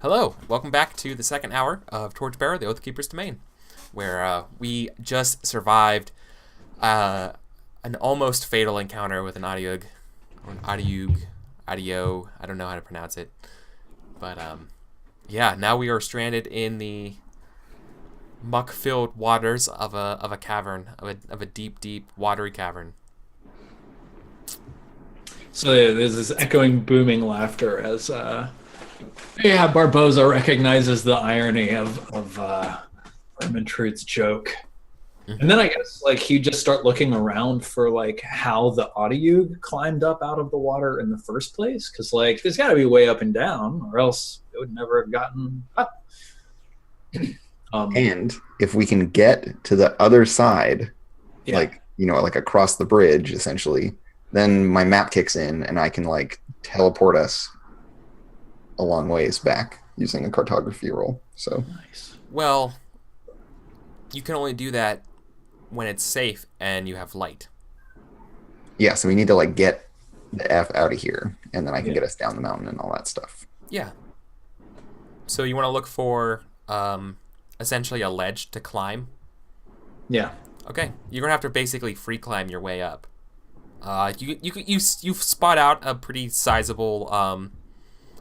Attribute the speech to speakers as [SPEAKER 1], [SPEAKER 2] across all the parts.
[SPEAKER 1] Hello, welcome back to the second hour of Torchbearer, the Oathkeeper's Domain, where we just survived an almost fatal encounter with an Adiug, or an Adio, I don't know how to pronounce it, but yeah, now we are stranded in the muck-filled waters of a cavern, of a deep, watery cavern.
[SPEAKER 2] So yeah, there's this echoing, booming laughter as Barboza recognizes the irony of Ermintrude's joke.
[SPEAKER 1] Mm-hmm.
[SPEAKER 2] And then I guess he'd just start looking around for how the Adiug climbed up out of the water in the first place, because there's got to be a way up and down, or else it would never have gotten up.
[SPEAKER 3] And if we can get to the other side, across the bridge, essentially, then my map kicks in and I can teleport us a long ways back using a cartography roll. So
[SPEAKER 2] nice.
[SPEAKER 1] Well, you can only do that when it's safe and you have light.
[SPEAKER 3] Yeah, so we need to get the F out of here, and then I can get us down the mountain and all that stuff.
[SPEAKER 1] Yeah. So you want to look for essentially a ledge to climb?
[SPEAKER 2] Yeah.
[SPEAKER 1] Okay. You're gonna have to basically free climb your way up. You spot out a pretty sizable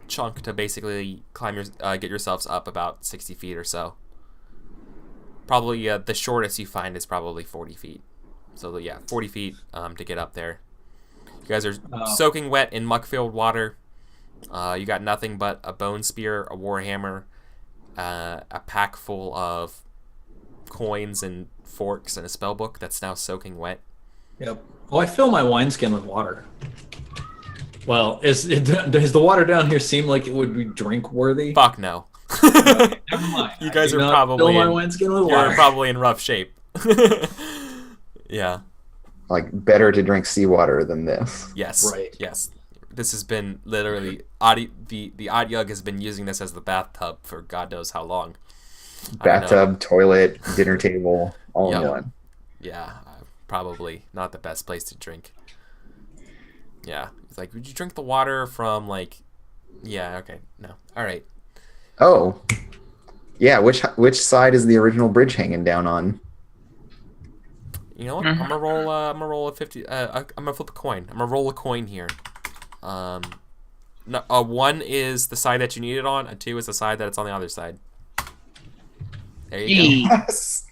[SPEAKER 1] chunk to basically get yourselves up about 60 feet or so. Probably the shortest you find is probably 40 feet. So yeah, 40 feet to get up there. You guys are soaking wet in muck-filled water. You got nothing but a bone spear, a warhammer, a pack full of coins and forks, and a spell book that's now soaking wet.
[SPEAKER 2] Yep. Oh, I fill my wineskin with water. Well, does the water down here seem like it would be drink worthy?
[SPEAKER 1] Fuck no.
[SPEAKER 2] Okay, never mind.
[SPEAKER 1] You guys are
[SPEAKER 2] probably
[SPEAKER 1] probably in rough shape. Yeah.
[SPEAKER 3] Better to drink seawater than this.
[SPEAKER 1] Yes.
[SPEAKER 2] Right.
[SPEAKER 1] Yes. This has been literally the Adiug has been using this as the bathtub for God knows how long.
[SPEAKER 3] Bathtub, toilet, dinner table, all in one.
[SPEAKER 1] Yeah. Probably not the best place to drink. Yeah. It's would you drink the water from yeah, okay. No. All right.
[SPEAKER 3] Oh. Yeah, which side is the original bridge hanging down on?
[SPEAKER 1] You know what? I'm gonna roll a 50 I'm gonna flip a coin. I'm gonna roll a coin here. One is the side that you need it on, and two is the side that it's on the other side. There you go.
[SPEAKER 3] Yes.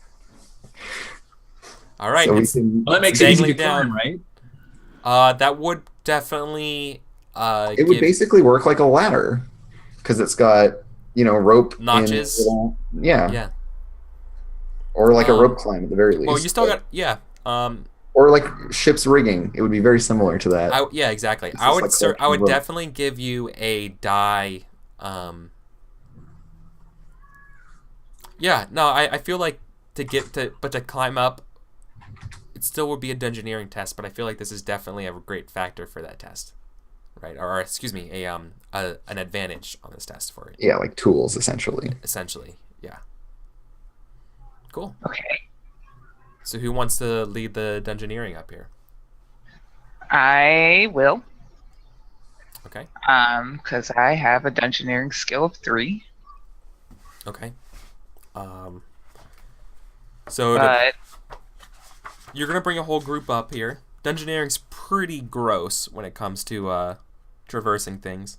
[SPEAKER 1] All right.
[SPEAKER 3] So
[SPEAKER 2] that makes it easy to climb, right?
[SPEAKER 1] That would definitely
[SPEAKER 3] it would basically work like a ladder, because it's got rope
[SPEAKER 1] notches.
[SPEAKER 3] Yeah. Or a rope climb at the very least.
[SPEAKER 1] Well, you still got
[SPEAKER 3] or ship's rigging. It would be very similar to that.
[SPEAKER 1] Yeah, exactly. I would definitely give you a die. Yeah, no, I feel like to climb up, it still would be a dungeoneering test, but I feel like this is definitely a great factor for that test, right? Or excuse me, an advantage on this test for it.
[SPEAKER 3] Yeah, tools essentially.
[SPEAKER 1] Essentially, yeah. Cool.
[SPEAKER 4] Okay.
[SPEAKER 1] So who wants to lead the dungeoneering up here?
[SPEAKER 4] I will.
[SPEAKER 1] Okay.
[SPEAKER 4] Because I have a dungeoneering skill of 3.
[SPEAKER 1] Okay. You're gonna bring a whole group up here. Dungeoneering's pretty gross when it comes to traversing things.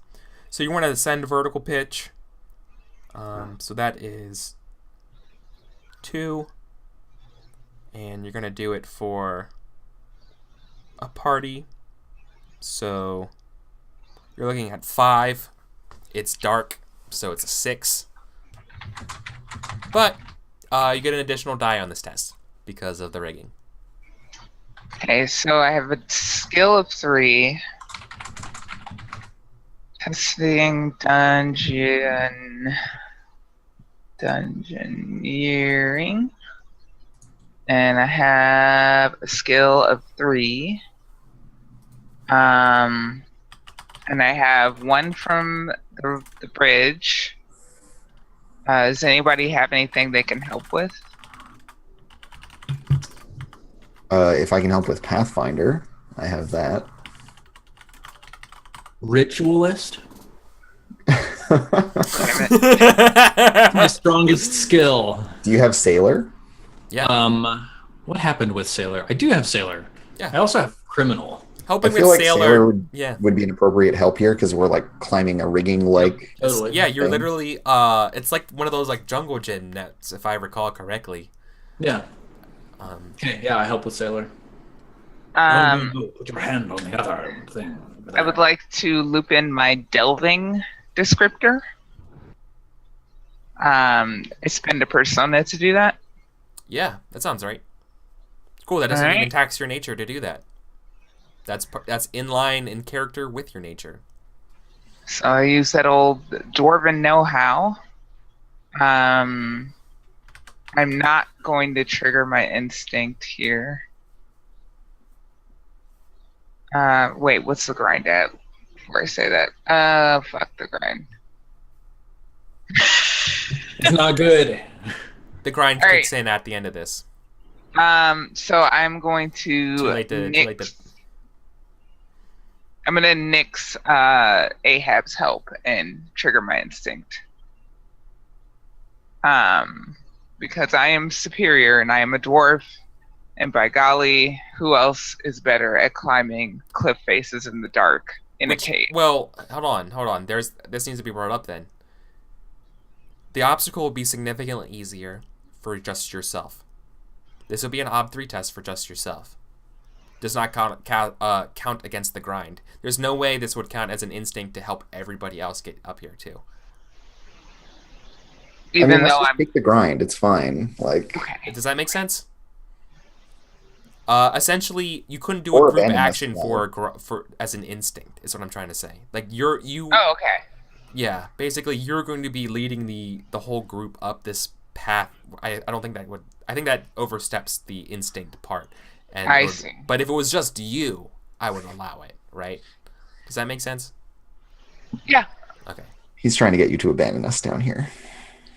[SPEAKER 1] So you want to ascend vertical pitch. So that is 2. And you're gonna do it for a party. So you're looking at 5. It's dark, so it's a 6. But you get an additional die on this test because of the rigging.
[SPEAKER 4] Okay, so I have a skill of 3. Testing dungeoneering. And I have a skill of 3. And I have 1 from the bridge. Does anybody have anything they can help with?
[SPEAKER 3] If I can help with Pathfinder, I have that.
[SPEAKER 2] Ritualist?
[SPEAKER 4] Damn it.
[SPEAKER 2] My strongest skill.
[SPEAKER 3] Do you have Sailor?
[SPEAKER 1] Yeah.
[SPEAKER 2] What happened with Sailor? I do have Sailor.
[SPEAKER 1] Yeah.
[SPEAKER 2] I also have Criminal.
[SPEAKER 1] Helping
[SPEAKER 3] I feel
[SPEAKER 1] with
[SPEAKER 3] like
[SPEAKER 1] Sailor.
[SPEAKER 3] would,
[SPEAKER 1] Yeah.
[SPEAKER 3] would be an appropriate help here because we're like climbing a rigging like.
[SPEAKER 2] Totally.
[SPEAKER 1] Yeah, you're
[SPEAKER 3] thing.
[SPEAKER 1] literally it's like one of those like jungle gym nets, if I recall correctly.
[SPEAKER 2] Yeah. Okay, yeah, I help with Sailor. Put your hand on the other thing.
[SPEAKER 4] I would like to loop in my delving descriptor. I spend a persona to do that.
[SPEAKER 1] Yeah, that sounds right. Cool. That doesn't even
[SPEAKER 4] Alright.
[SPEAKER 1] tax your nature to do that. That's in line in character with your nature.
[SPEAKER 4] So I use that old dwarven know-how. I'm not going to trigger my instinct here. Wait, what's the grind at? Before I say that. Fuck the grind.
[SPEAKER 2] It's not good.
[SPEAKER 1] The grind
[SPEAKER 4] Alright.
[SPEAKER 1] kicks in at the end of this.
[SPEAKER 4] So I'm going to
[SPEAKER 1] Too late to
[SPEAKER 4] I'm gonna nix Ahab's help and trigger my instinct. Because I am superior and I am a dwarf, and by golly, who else is better at climbing cliff faces in the dark in a cave?
[SPEAKER 1] Well, hold on. This needs to be brought up then. The obstacle will be significantly easier for just yourself. This will be an Ob 3 test for just yourself. Does not count against the grind. There's no way this would count as an instinct to help everybody else get up here too.
[SPEAKER 4] Even
[SPEAKER 3] let's
[SPEAKER 4] though
[SPEAKER 3] just
[SPEAKER 4] I'm
[SPEAKER 3] take the grind. It's fine. Like,
[SPEAKER 4] okay.
[SPEAKER 1] Does that make sense? Essentially, you couldn't do
[SPEAKER 3] Or
[SPEAKER 1] a group
[SPEAKER 3] abandon us
[SPEAKER 1] action
[SPEAKER 3] now.
[SPEAKER 1] for as an instinct. Is what I'm trying to say. Like you.
[SPEAKER 4] Oh, okay.
[SPEAKER 1] Yeah, basically, you're going to be leading the whole group up this path. I don't think that would. I think that oversteps the instinct part. And
[SPEAKER 4] I see.
[SPEAKER 1] But if it was just you, I would allow it, right? Does that make sense?
[SPEAKER 4] Yeah.
[SPEAKER 1] Okay.
[SPEAKER 3] he's trying to get you to abandon us down here.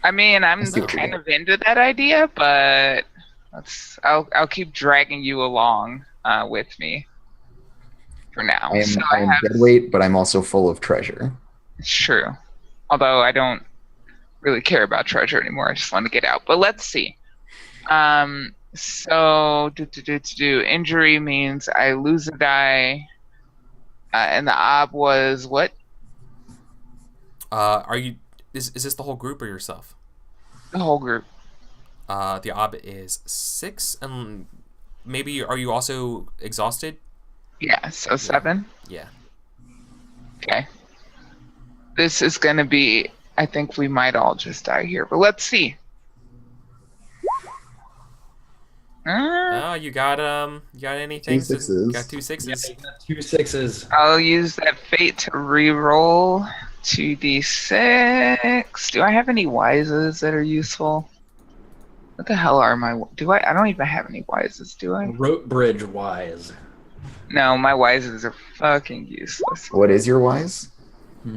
[SPEAKER 4] I mean, I'm
[SPEAKER 3] I see what you're
[SPEAKER 4] kind of into that idea, but I'll keep dragging you along with me for now.
[SPEAKER 3] I am,
[SPEAKER 4] So
[SPEAKER 3] I am
[SPEAKER 4] have,
[SPEAKER 3] deadweight, but I'm also full of treasure.
[SPEAKER 4] it's true. Although I don't really care about treasure anymore. I just want to get out. But let's see. So injury means I lose a die, and the ob was what?
[SPEAKER 1] Are you? Is this the whole group or yourself?
[SPEAKER 4] The whole group.
[SPEAKER 1] The ob is 6, and maybe are you also exhausted?
[SPEAKER 4] Yeah. So 7.
[SPEAKER 1] Yeah.
[SPEAKER 4] Okay. This is gonna be. I think we might all just die here, but let's see.
[SPEAKER 1] Oh, you got anything?
[SPEAKER 3] 2 6s.
[SPEAKER 1] Got 2 6s.
[SPEAKER 2] Yeah, you got 2 6s.
[SPEAKER 4] I'll use that fate to re-roll 2d6. Do I have any wises that are useful? What the hell are my? I don't even have any wises, do I?
[SPEAKER 2] Rote Bridge Wise.
[SPEAKER 4] No, my wises are fucking useless.
[SPEAKER 3] What is your wise?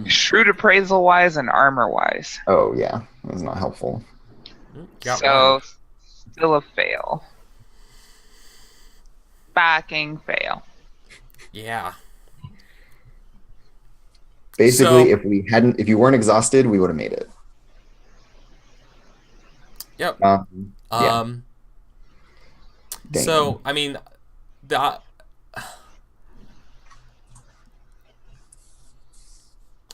[SPEAKER 4] Shrewd appraisal wise and armor wise.
[SPEAKER 3] Oh yeah, that's not helpful.
[SPEAKER 1] Got
[SPEAKER 4] So
[SPEAKER 1] one.
[SPEAKER 4] still a fail. Fucking fail.
[SPEAKER 1] Yeah.
[SPEAKER 3] Basically,
[SPEAKER 1] So-
[SPEAKER 3] if you weren't exhausted, we would have made it.
[SPEAKER 1] Yep.
[SPEAKER 3] Yeah. Dang.
[SPEAKER 1] So I mean,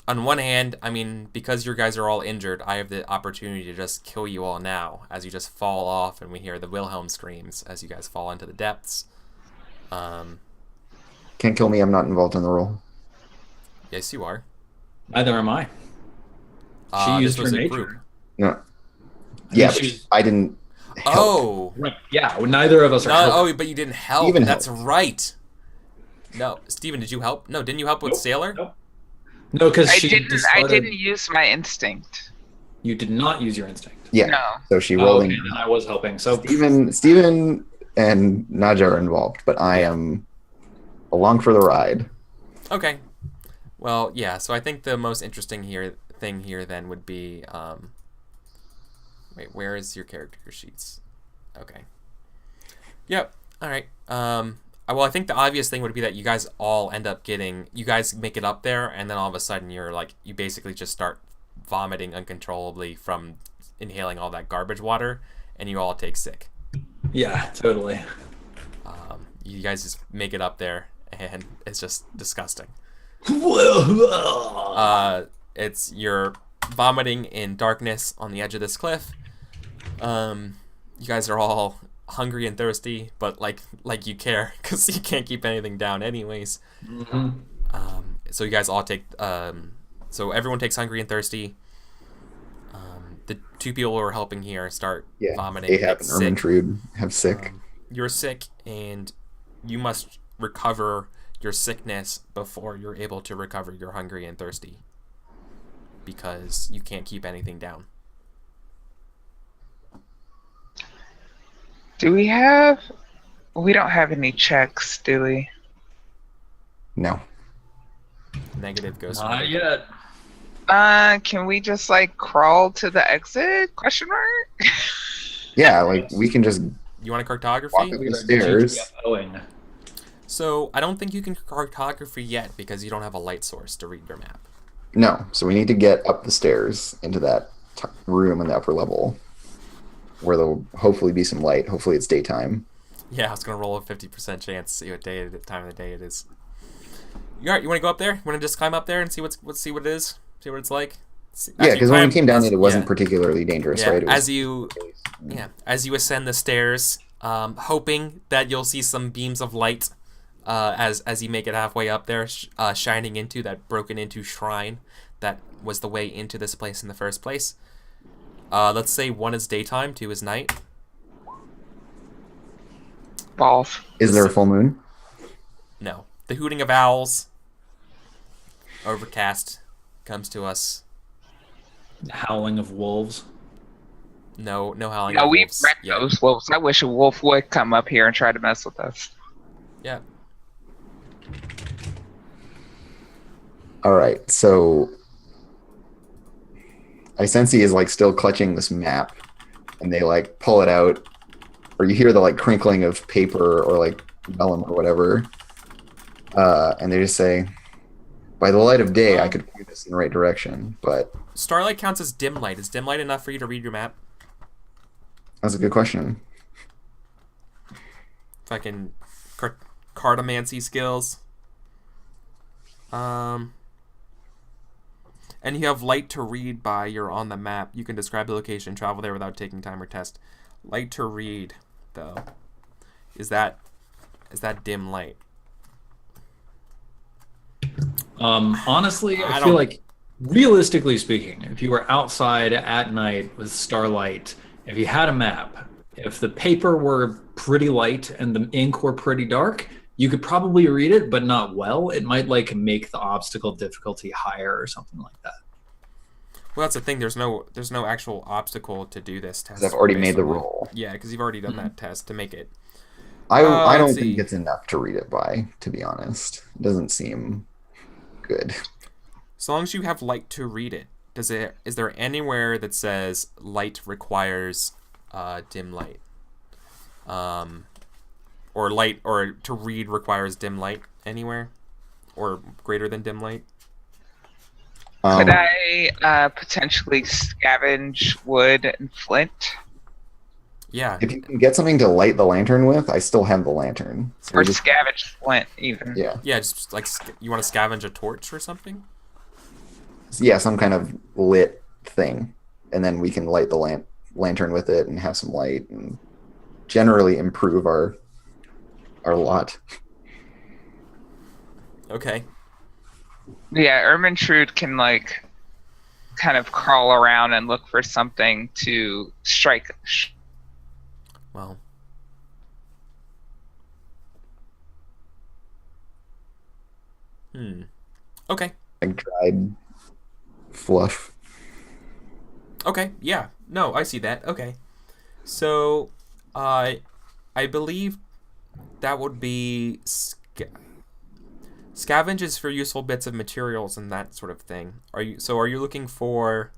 [SPEAKER 1] on one hand, I mean, because you guys are all injured, I have the opportunity to just kill you all now as you just fall off, and we hear the Wilhelm screams as you guys fall into the depths.
[SPEAKER 3] Can't kill me. I'm not involved in the roll.
[SPEAKER 1] Yes, you are.
[SPEAKER 2] Neither am I. She
[SPEAKER 1] This
[SPEAKER 2] used
[SPEAKER 1] was
[SPEAKER 2] her
[SPEAKER 1] a
[SPEAKER 2] nature.
[SPEAKER 1] group.
[SPEAKER 3] No. Yeah, but
[SPEAKER 2] she's-
[SPEAKER 3] I didn't. Help.
[SPEAKER 1] Oh.
[SPEAKER 2] Right. Yeah, well, neither of us are.
[SPEAKER 1] No,
[SPEAKER 2] helping.
[SPEAKER 1] oh, but you didn't help.
[SPEAKER 3] Steven
[SPEAKER 1] That's
[SPEAKER 3] helped.
[SPEAKER 1] right. No, Steven, did you help? No, didn't you help with
[SPEAKER 2] Nope.
[SPEAKER 1] Sailor?
[SPEAKER 2] Nope. No, because
[SPEAKER 4] I
[SPEAKER 2] she
[SPEAKER 4] didn't
[SPEAKER 2] discarded.
[SPEAKER 4] use my instinct.
[SPEAKER 2] You did not use your instinct.
[SPEAKER 3] Yeah.
[SPEAKER 4] No.
[SPEAKER 3] So she
[SPEAKER 2] Oh,
[SPEAKER 3] rolled
[SPEAKER 2] okay,
[SPEAKER 3] in.
[SPEAKER 2] then I was helping. So
[SPEAKER 3] Steven and Naja are involved, but I am along for the ride.
[SPEAKER 1] Okay. Well, yeah. So I think the most interesting thing here then would be, wait, where is your character sheets? Okay. Yep. All right. Well, I think the obvious thing would be that you guys all end up you guys make it up there, and then all of a sudden you basically just start vomiting uncontrollably from inhaling all that garbage water, and you all take sick.
[SPEAKER 2] Yeah, totally.
[SPEAKER 1] You guys just make it up there, and it's just disgusting. It's you're vomiting in darkness on the edge of this cliff. You guys are all hungry and thirsty, but like you care because you can't keep anything down anyways.
[SPEAKER 2] Mm-hmm.
[SPEAKER 1] So you guys all take. So everyone takes hungry and thirsty. The two people who are helping here start vomiting.
[SPEAKER 3] Ahab and Ermentrude have sick.
[SPEAKER 1] You're sick, and you must recover your sickness before you're able to recover your hungry and thirsty, because you can't keep anything down.
[SPEAKER 4] Do we don't have any checks, do we?
[SPEAKER 3] No.
[SPEAKER 1] Negative goes.
[SPEAKER 2] Not yet.
[SPEAKER 4] Can we just like crawl to the exit? Question mark.
[SPEAKER 3] Yeah, like we can just
[SPEAKER 1] You want a cartography?
[SPEAKER 3] walk up the stairs.
[SPEAKER 2] GTFOing.
[SPEAKER 1] So I don't think you can cartography yet because you don't have a light source to read your map.
[SPEAKER 3] No, so we need to get up the stairs into that room in the upper level, where there'll hopefully be some light. Hopefully it's daytime.
[SPEAKER 1] Yeah, I was gonna roll a 50% chance to see what time of the day it is. You want to go up there? You want to just climb up there and see what it is? See what it's like?
[SPEAKER 3] Yeah, because when we came down it wasn't particularly dangerous, right? It was
[SPEAKER 1] as you ascend the stairs, hoping that you'll see some beams of light as you make it halfway up there, shining into that broken into shrine that was the way into this place in the first place. Let's say 1 is daytime, 2 is night.
[SPEAKER 4] Balls.
[SPEAKER 3] Is there a full moon?
[SPEAKER 1] No. The hooting of owls, overcast, comes to us.
[SPEAKER 2] The howling of wolves.
[SPEAKER 1] No howling
[SPEAKER 4] No,
[SPEAKER 1] of
[SPEAKER 4] we
[SPEAKER 1] wolves.
[SPEAKER 4] wrecked
[SPEAKER 1] Yeah.
[SPEAKER 4] those wolves. I wish a wolf would come up here and try to mess with us.
[SPEAKER 1] Yeah.
[SPEAKER 3] All right, so Isensi is like still clutching this map, and they like pull it out, or you hear the like crinkling of paper or like vellum or whatever, and they just say, "By the light of day, I could point this in the right direction." But
[SPEAKER 1] Starlight counts as dim light. Is dim light enough for you to read your map?
[SPEAKER 3] that's a good question.
[SPEAKER 1] Fucking cartomancy skills. And you have light to read by you're on the map. You can describe the location, travel there without taking time or test. Light to read, though. Is that dim light?
[SPEAKER 2] Honestly, I feel like, realistically speaking, if you were outside at night with starlight, if you had a map, if the paper were pretty light and the ink were pretty dark, you could probably read it, but not well. It might like make the obstacle difficulty higher or something like that.
[SPEAKER 1] Well, that's the thing. There's no actual obstacle to do this test.
[SPEAKER 3] I've already made the roll.
[SPEAKER 1] Yeah, because you've already done that test to make it.
[SPEAKER 3] I don't
[SPEAKER 1] let's
[SPEAKER 3] think
[SPEAKER 1] see.
[SPEAKER 3] it's enough to read it by, to be honest. It doesn't seem good.
[SPEAKER 1] As long as you have light to read it, is there anywhere that says light requires dim light? Or light, or to read requires dim light anywhere? Or greater than dim light?
[SPEAKER 4] Could I potentially scavenge wood and flint?
[SPEAKER 1] Yeah.
[SPEAKER 3] If you can get something to light the lantern with, I still have the lantern. So
[SPEAKER 4] Or
[SPEAKER 3] we just,
[SPEAKER 4] scavenge flint, even.
[SPEAKER 3] yeah,
[SPEAKER 1] Yeah, just like you want to scavenge a torch or something?
[SPEAKER 3] some kind of lit thing, and then we can light the lantern with it and have some light and generally improve our lot.
[SPEAKER 1] Okay.
[SPEAKER 4] Yeah, Ermentrude can, like, kind of crawl around and look for something to strike.
[SPEAKER 1] Well. Okay.
[SPEAKER 3] Like dried fluff.
[SPEAKER 1] Okay, yeah. No, I see that. Okay. So, I believe that would be scavenge is for useful bits of materials and that sort of thing. Are you looking for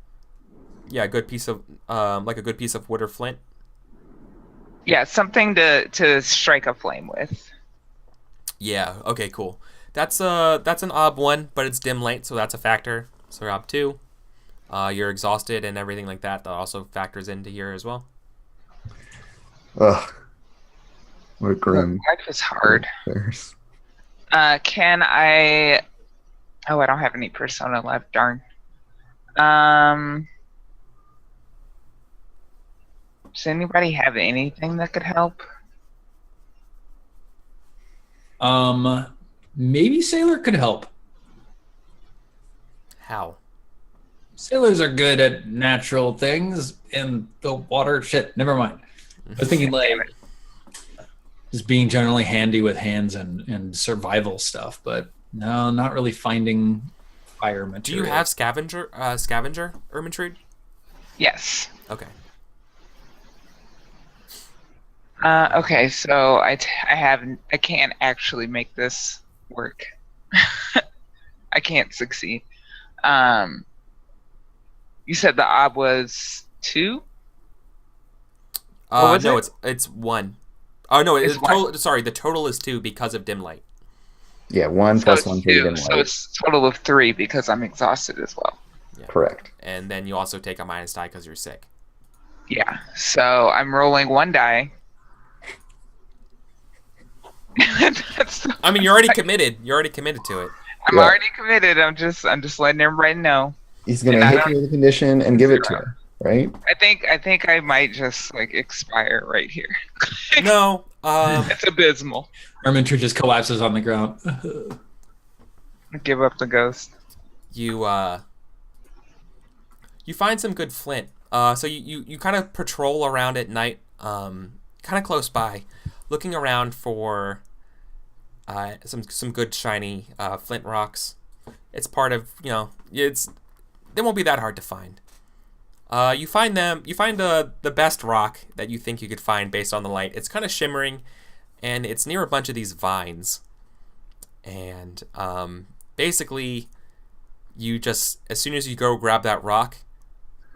[SPEAKER 1] a good piece of like a good piece of wood or flint?
[SPEAKER 4] Yeah, something to strike a flame with.
[SPEAKER 1] Yeah, okay, cool. That's an ob 1, but it's dim light, so that's a factor. So ob 2. You're exhausted and everything like that. That also factors into here as well.
[SPEAKER 3] Ugh. What grim.
[SPEAKER 4] Life is hard.
[SPEAKER 3] Affairs.
[SPEAKER 4] Can I... Oh, I don't have any persona left. Darn. Does anybody have anything that could help?
[SPEAKER 2] Maybe Sailor could help.
[SPEAKER 1] How?
[SPEAKER 2] Sailors are good at natural things in the water. Shit, never mind. I was thinking like just being generally handy with hands and survival stuff, but no, not really finding fire material.
[SPEAKER 1] Do you have scavenger Ermentrude?
[SPEAKER 4] Yes.
[SPEAKER 1] Okay.
[SPEAKER 4] Okay, so I can't actually make this work. I can't succeed. You said the odd was 2?
[SPEAKER 1] No, it's 1. Oh no,
[SPEAKER 4] It's
[SPEAKER 1] total. Sorry, the total is 2 because of dim light.
[SPEAKER 3] Yeah, 1
[SPEAKER 4] So
[SPEAKER 3] plus
[SPEAKER 4] it's
[SPEAKER 3] 1 for
[SPEAKER 4] 2,
[SPEAKER 3] dim
[SPEAKER 4] so
[SPEAKER 3] light.
[SPEAKER 4] it's a total of 3 because I'm exhausted as well.
[SPEAKER 1] Yeah.
[SPEAKER 3] Correct.
[SPEAKER 1] And then you also take a minus die because you're sick.
[SPEAKER 4] Yeah, so I'm rolling 1 die.
[SPEAKER 1] I mean, you're already committed. You're already committed to it.
[SPEAKER 4] I'm
[SPEAKER 3] Yeah.
[SPEAKER 4] already committed. I'm just letting everybody know.
[SPEAKER 3] He's gonna
[SPEAKER 4] And I
[SPEAKER 3] hit
[SPEAKER 4] don't-
[SPEAKER 3] you with a condition and give it to her, right?
[SPEAKER 4] I think I might just like expire right here.
[SPEAKER 1] No.
[SPEAKER 4] It's abysmal.
[SPEAKER 2] Ermentrude just collapses on the ground.
[SPEAKER 4] Give up the ghost.
[SPEAKER 1] You find some good flint. So you kind of patrol around at night, kind of close by, looking around for some good shiny flint rocks. It's part of, they won't be that hard to find. You find the best rock that you think you could find based on the light. It's kind of shimmering, and it's near a bunch of these vines. And basically, you just, as soon as you go grab that rock,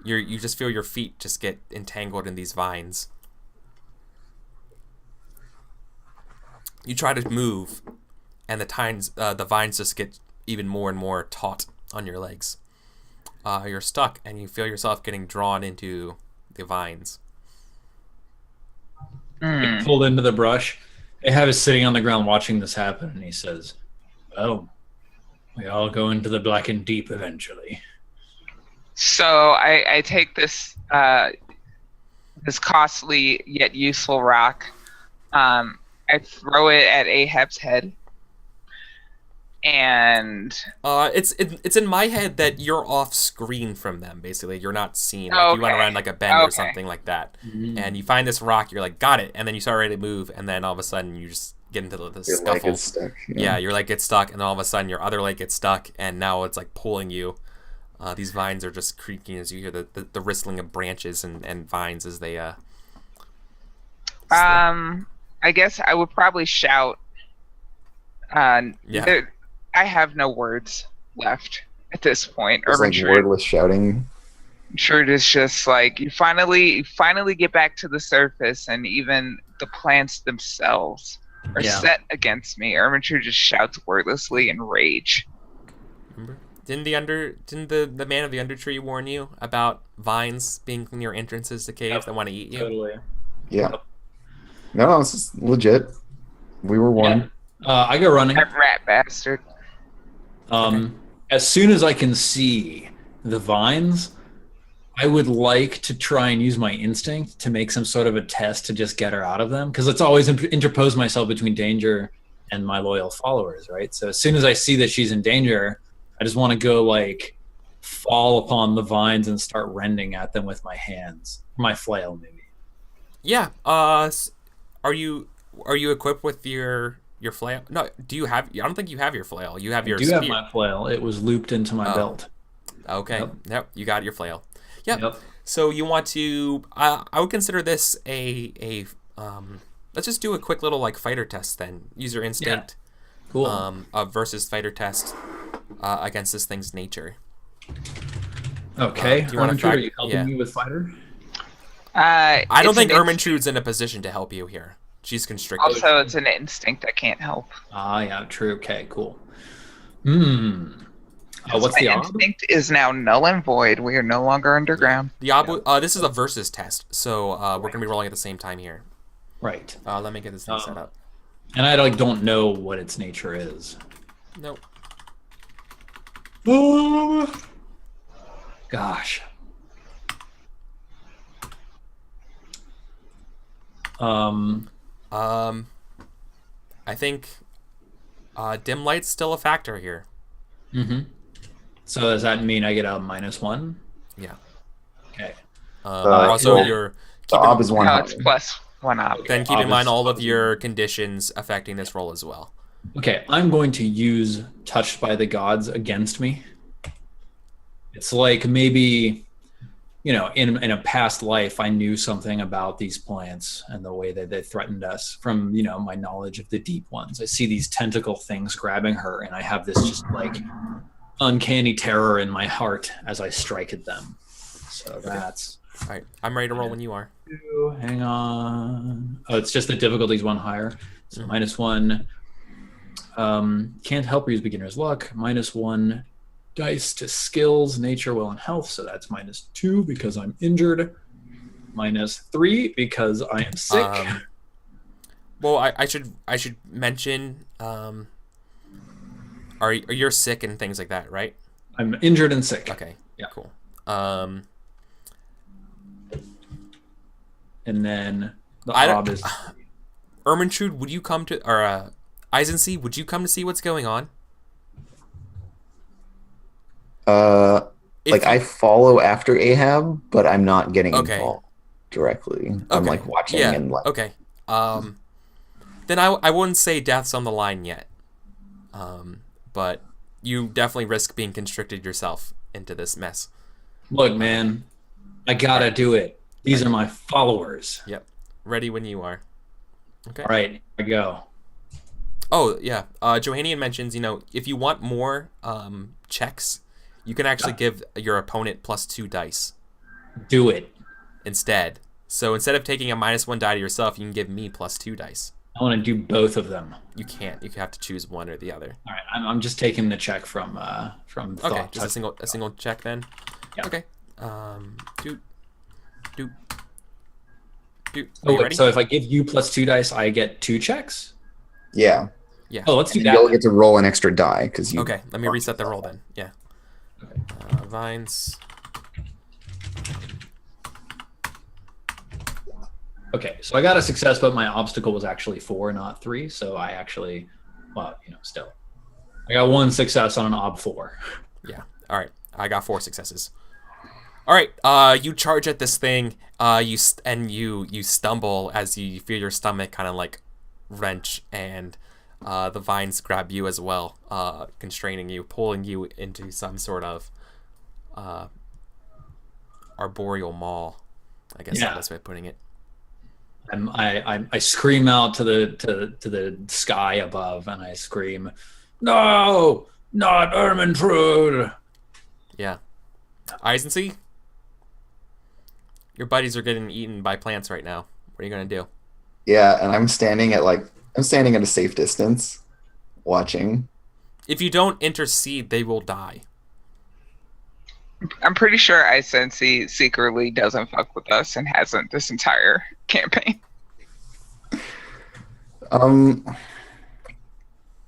[SPEAKER 1] you just feel your feet just get entangled in these vines. You try to move, and the vines just get even more and more taut on your legs. You're stuck, and you feel yourself getting drawn into the vines.
[SPEAKER 2] Pulled into the brush. Ahab is sitting on the ground watching this happen, and he says, "Well, we all go into the blackened deep eventually."
[SPEAKER 4] So I take this this costly yet useful rock. I throw it at Ahab's head, and
[SPEAKER 1] It's in my head that you're off screen from them. Basically, you're not seen. Like, you went
[SPEAKER 4] Okay.
[SPEAKER 1] around like a bend or
[SPEAKER 4] Okay.
[SPEAKER 1] something like that, and you find this rock. You're like, got it, and then you start ready to move, and then all of a sudden you just get into the
[SPEAKER 3] Your leg
[SPEAKER 1] scuffle.
[SPEAKER 3] is stuck.
[SPEAKER 1] Yeah, your leg gets stuck, and then all of a sudden your other leg gets stuck, and now it's like pulling you. These vines are just creaking as you hear the rustling of branches and vines as they
[SPEAKER 4] I guess I would probably shout.
[SPEAKER 1] Yeah.
[SPEAKER 4] I have no words left at this point.
[SPEAKER 3] It's like wordless shouting.
[SPEAKER 4] Ermentrude is just like you finally get back to the surface, and even the plants themselves are
[SPEAKER 2] Yeah.
[SPEAKER 4] set against me. Ermentrude just shouts wordlessly in rage.
[SPEAKER 1] Remember? Didn't the man of the Undertree warn you about vines being near entrances to caves that want to eat you?
[SPEAKER 2] Totally.
[SPEAKER 3] Yeah. No, this is legit. We were warned.
[SPEAKER 2] I go running.
[SPEAKER 4] That rat bastard.
[SPEAKER 2] As soon as I can see the vines, I would like to try and use my instinct to make some sort of a test to just get her out of them, because it's always interpose myself between danger and my loyal followers, right? So as soon as I see that she's in danger, I just want to go like fall upon the vines and start rending at them with my hands, my flail maybe.
[SPEAKER 1] Yeah. Are you equipped with your flail? No. Do you have? I don't think you have your flail. You have your
[SPEAKER 2] I do
[SPEAKER 1] spear.
[SPEAKER 2] have my flail. It was looped into my belt.
[SPEAKER 1] Okay. Yep. You got your flail. Yep.
[SPEAKER 2] Yep.
[SPEAKER 1] So you want to? I would consider this a let's just do a quick little like fighter test then. Use your instinct.
[SPEAKER 2] Cool.
[SPEAKER 1] Versus fighter test against this thing's nature.
[SPEAKER 2] Okay.
[SPEAKER 1] do you wanna
[SPEAKER 2] Ermentrude,
[SPEAKER 1] try-
[SPEAKER 2] are you helping
[SPEAKER 1] yeah.
[SPEAKER 2] me with fighter?
[SPEAKER 1] I don't
[SPEAKER 4] It's
[SPEAKER 1] think
[SPEAKER 4] an
[SPEAKER 1] Ermentrude's in a position to help you here. She's constricted.
[SPEAKER 4] Also, it's an instinct. I can't help.
[SPEAKER 2] Ah, yeah, true. Okay, cool. What's the
[SPEAKER 4] My
[SPEAKER 2] ob?
[SPEAKER 4] instinct is now null and void. We are no longer underground.
[SPEAKER 1] The this is a versus test, so we're gonna be rolling at the same time here.
[SPEAKER 2] Right.
[SPEAKER 1] Let me get this thing set up.
[SPEAKER 2] And I don't know what its nature is.
[SPEAKER 1] Nope.
[SPEAKER 2] Gosh.
[SPEAKER 1] I think dim light's still a factor here.
[SPEAKER 2] Mm-hmm. So does that mean I get a -1?
[SPEAKER 1] Yeah.
[SPEAKER 2] Okay.
[SPEAKER 1] Also,
[SPEAKER 3] the ob is 1
[SPEAKER 4] No,
[SPEAKER 3] higher.
[SPEAKER 4] it's plus 1 op.
[SPEAKER 1] then keep in mind all of your conditions affecting this roll as well.
[SPEAKER 2] Okay, I'm going to use Touched by the Gods against me. It's like maybe, in a past life, I knew something about these plants and the way that they threatened us from, my knowledge of the deep ones. I see these tentacle things grabbing her, and I have this just uncanny terror in my heart as I strike at them. So that's...
[SPEAKER 1] All right, I'm ready to roll when you are.
[SPEAKER 2] Hang on. Oh, it's just the difficulty's 1 higher. So -1. Can't help or use beginner's luck. -1 dice to skills, nature, will, and health. So that's -2 because I'm injured. -3 because I am sick.
[SPEAKER 1] Well, I should mention, are you're sick and things like that, right?
[SPEAKER 2] I'm injured and sick.
[SPEAKER 1] Okay.
[SPEAKER 2] Yeah.
[SPEAKER 1] Cool.
[SPEAKER 2] And then the
[SPEAKER 1] I don't-
[SPEAKER 2] ob is...
[SPEAKER 1] Ermentrude, would you come to, or Eisensee, would you come to see what's going on?
[SPEAKER 3] I follow after Ahab, but I'm not getting
[SPEAKER 1] Okay.
[SPEAKER 3] involved directly. I'm
[SPEAKER 1] Okay.
[SPEAKER 3] watching
[SPEAKER 1] Yeah.
[SPEAKER 3] and
[SPEAKER 1] Okay. Then I wouldn't say death's on the line yet. But you definitely risk being constricted yourself into this mess.
[SPEAKER 2] Look, man, I gotta do it. These are my followers.
[SPEAKER 1] Yep. Ready when you are. Okay.
[SPEAKER 2] All right, here I go.
[SPEAKER 1] Oh, yeah. Johannian mentions, if you want more checks, you can actually give your opponent +2 dice
[SPEAKER 2] Do it.
[SPEAKER 1] instead. So instead of taking a -1 die to yourself, you can give me +2 dice.
[SPEAKER 2] I want to do both of them.
[SPEAKER 1] You can't. You have to choose one or the other.
[SPEAKER 2] All right, I'm just taking the check from
[SPEAKER 1] Okay,
[SPEAKER 2] Thought.
[SPEAKER 1] just a single check then.
[SPEAKER 2] Yeah.
[SPEAKER 1] Okay. Doot. Are
[SPEAKER 2] Oh,
[SPEAKER 1] you
[SPEAKER 2] wait,
[SPEAKER 1] ready?
[SPEAKER 2] so if I give you +2 dice, I get 2 checks?
[SPEAKER 3] Yeah.
[SPEAKER 1] Yeah.
[SPEAKER 2] Oh, let's do
[SPEAKER 3] And
[SPEAKER 2] that.
[SPEAKER 3] you'll get to roll an extra die because you.
[SPEAKER 1] Okay, let me reset the roll then. Yeah.
[SPEAKER 2] Okay.
[SPEAKER 1] Vines.
[SPEAKER 2] Okay, so I got a success, but my obstacle was actually 4, not 3. So I actually, still. I got 1 success on an ob 4.
[SPEAKER 1] Yeah. All right. I got 4 successes. All right. You charge at this thing. You stumble as you feel your stomach kind of wrench, and the vines grab you as well, constraining you, pulling you into some sort of arboreal maw. I guess that's the best way of putting it.
[SPEAKER 2] I scream out to the sky above, and I scream, "No, not Ermentrude!"
[SPEAKER 1] Yeah. Eisensee, your buddies are getting eaten by plants right now. What are you gonna do?
[SPEAKER 3] Yeah, and I'm standing at a safe distance, watching.
[SPEAKER 1] If you don't intercede, they will die.
[SPEAKER 4] I'm pretty sure Isensi secretly doesn't fuck with us and hasn't this entire campaign.
[SPEAKER 3] I'm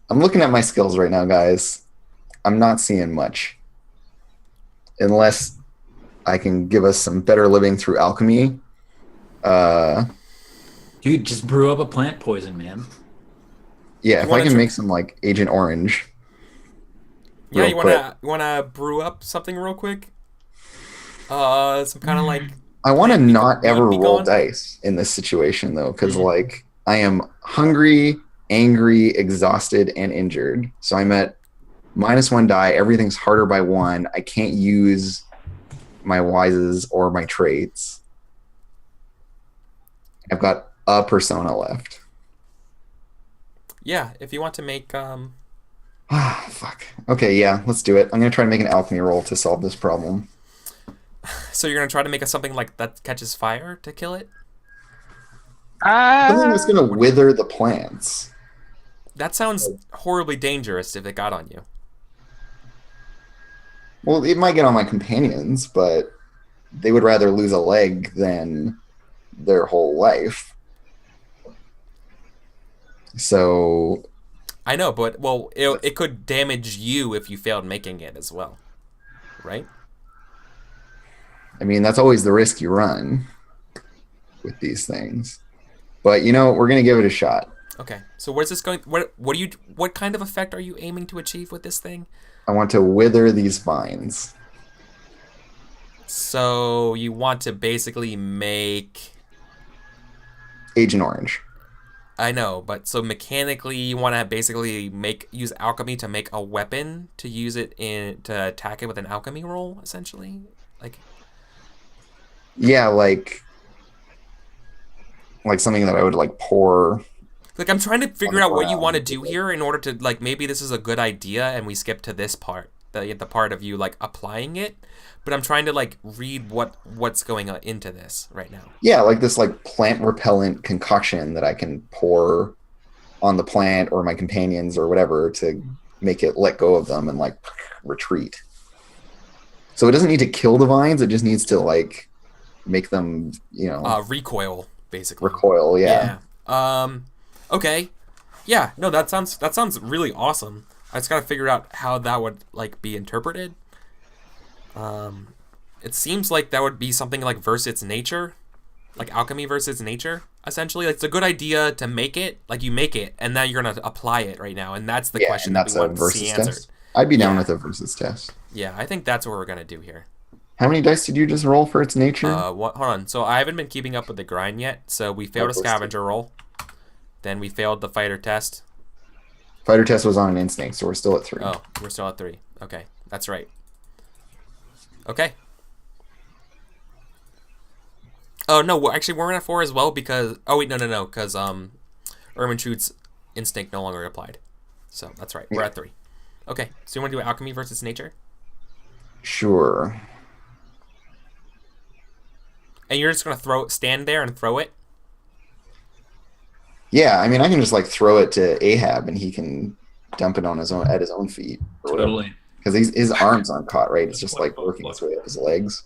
[SPEAKER 3] looking at my skills right now, guys. I'm not seeing much. Unless I can give us some better living through alchemy.
[SPEAKER 2] Dude, just brew up a plant poison, man.
[SPEAKER 3] Yeah, if I
[SPEAKER 1] wanna
[SPEAKER 3] can
[SPEAKER 1] try-
[SPEAKER 3] make some Agent Orange.
[SPEAKER 1] Yeah,
[SPEAKER 3] real
[SPEAKER 1] you
[SPEAKER 3] quick.
[SPEAKER 1] wanna brew up something real quick? Some kind of
[SPEAKER 3] I want to not
[SPEAKER 1] be
[SPEAKER 3] ever roll
[SPEAKER 1] gone?
[SPEAKER 3] dice in this situation though, because I am hungry, angry, exhausted, and injured. So I'm at -1 die. Everything's harder by 1. I can't use my wises or my traits. I've got a persona left.
[SPEAKER 1] Yeah, if you want to make
[SPEAKER 3] Ah, fuck. Okay, yeah, let's do it. I'm gonna try to make an alchemy roll to solve this problem.
[SPEAKER 1] so you're gonna try to make something that catches fire to kill it.
[SPEAKER 3] Something that's gonna wither the plants.
[SPEAKER 1] That sounds horribly dangerous if it got on you.
[SPEAKER 3] Well, it might get on my companions, but they would rather lose a leg than their whole life. So
[SPEAKER 1] I know, but well, it could damage you if you failed making it as well, right?
[SPEAKER 3] I mean, that's always the risk you run with these things. But you know, we're gonna give it a shot.
[SPEAKER 1] Okay. So where's this going? What kind of effect are you aiming to achieve with this thing?
[SPEAKER 3] I want to wither these vines.
[SPEAKER 1] So you want to basically make...
[SPEAKER 3] Agent Orange.
[SPEAKER 1] I know, but so mechanically you want to basically use alchemy to make a weapon to use it to attack it with an alchemy roll, essentially? Like...
[SPEAKER 3] Yeah, like something that I would like pour.
[SPEAKER 1] Like, I'm trying to figure out what you want to do here in order to, like, maybe this is a good idea and we skip to this part, the part of you, like, applying it. But I'm trying to, like, read what's going into this right now.
[SPEAKER 3] Yeah, like this, like, plant repellent concoction that I can pour on the plant or my companions or whatever to make it let go of them and, like, retreat. So it doesn't need to kill the vines. It just needs to, like, make them, you know...
[SPEAKER 1] recoil, basically.
[SPEAKER 3] Recoil, yeah.
[SPEAKER 1] Okay. Yeah, no, that sounds really awesome. I just gotta figure out how that would, like, be interpreted. It seems like that would be something like versus its nature. Like alchemy versus nature, essentially. Like, it's a good idea to make it, like you make it, and now you're gonna apply it right now, and that's the question that we want to see answered.
[SPEAKER 3] Test. I'd be down with a versus test.
[SPEAKER 1] Yeah, I think that's what we're gonna do here.
[SPEAKER 3] How many dice did you just roll for its nature?
[SPEAKER 1] Hold on. So I haven't been keeping up with the grind yet. So we failed a scavenger roll. Then we failed the fighter test.
[SPEAKER 3] Fighter test was on an instinct, so we're still at 3.
[SPEAKER 1] Oh, we're still at 3. Okay, that's right. Okay. Oh no, actually we're at 4 as well because no, because Ermintrude's instinct no longer applied. So that's right. We're at 3. Okay, so you want to do alchemy versus nature?
[SPEAKER 3] Sure.
[SPEAKER 1] And you're just gonna stand there and throw it?
[SPEAKER 3] Yeah, I mean, I can just like throw it to Ahab, and he can dump it on his own feet.
[SPEAKER 2] Totally.
[SPEAKER 3] Because his arms aren't caught, right? It's just like working its way up his legs.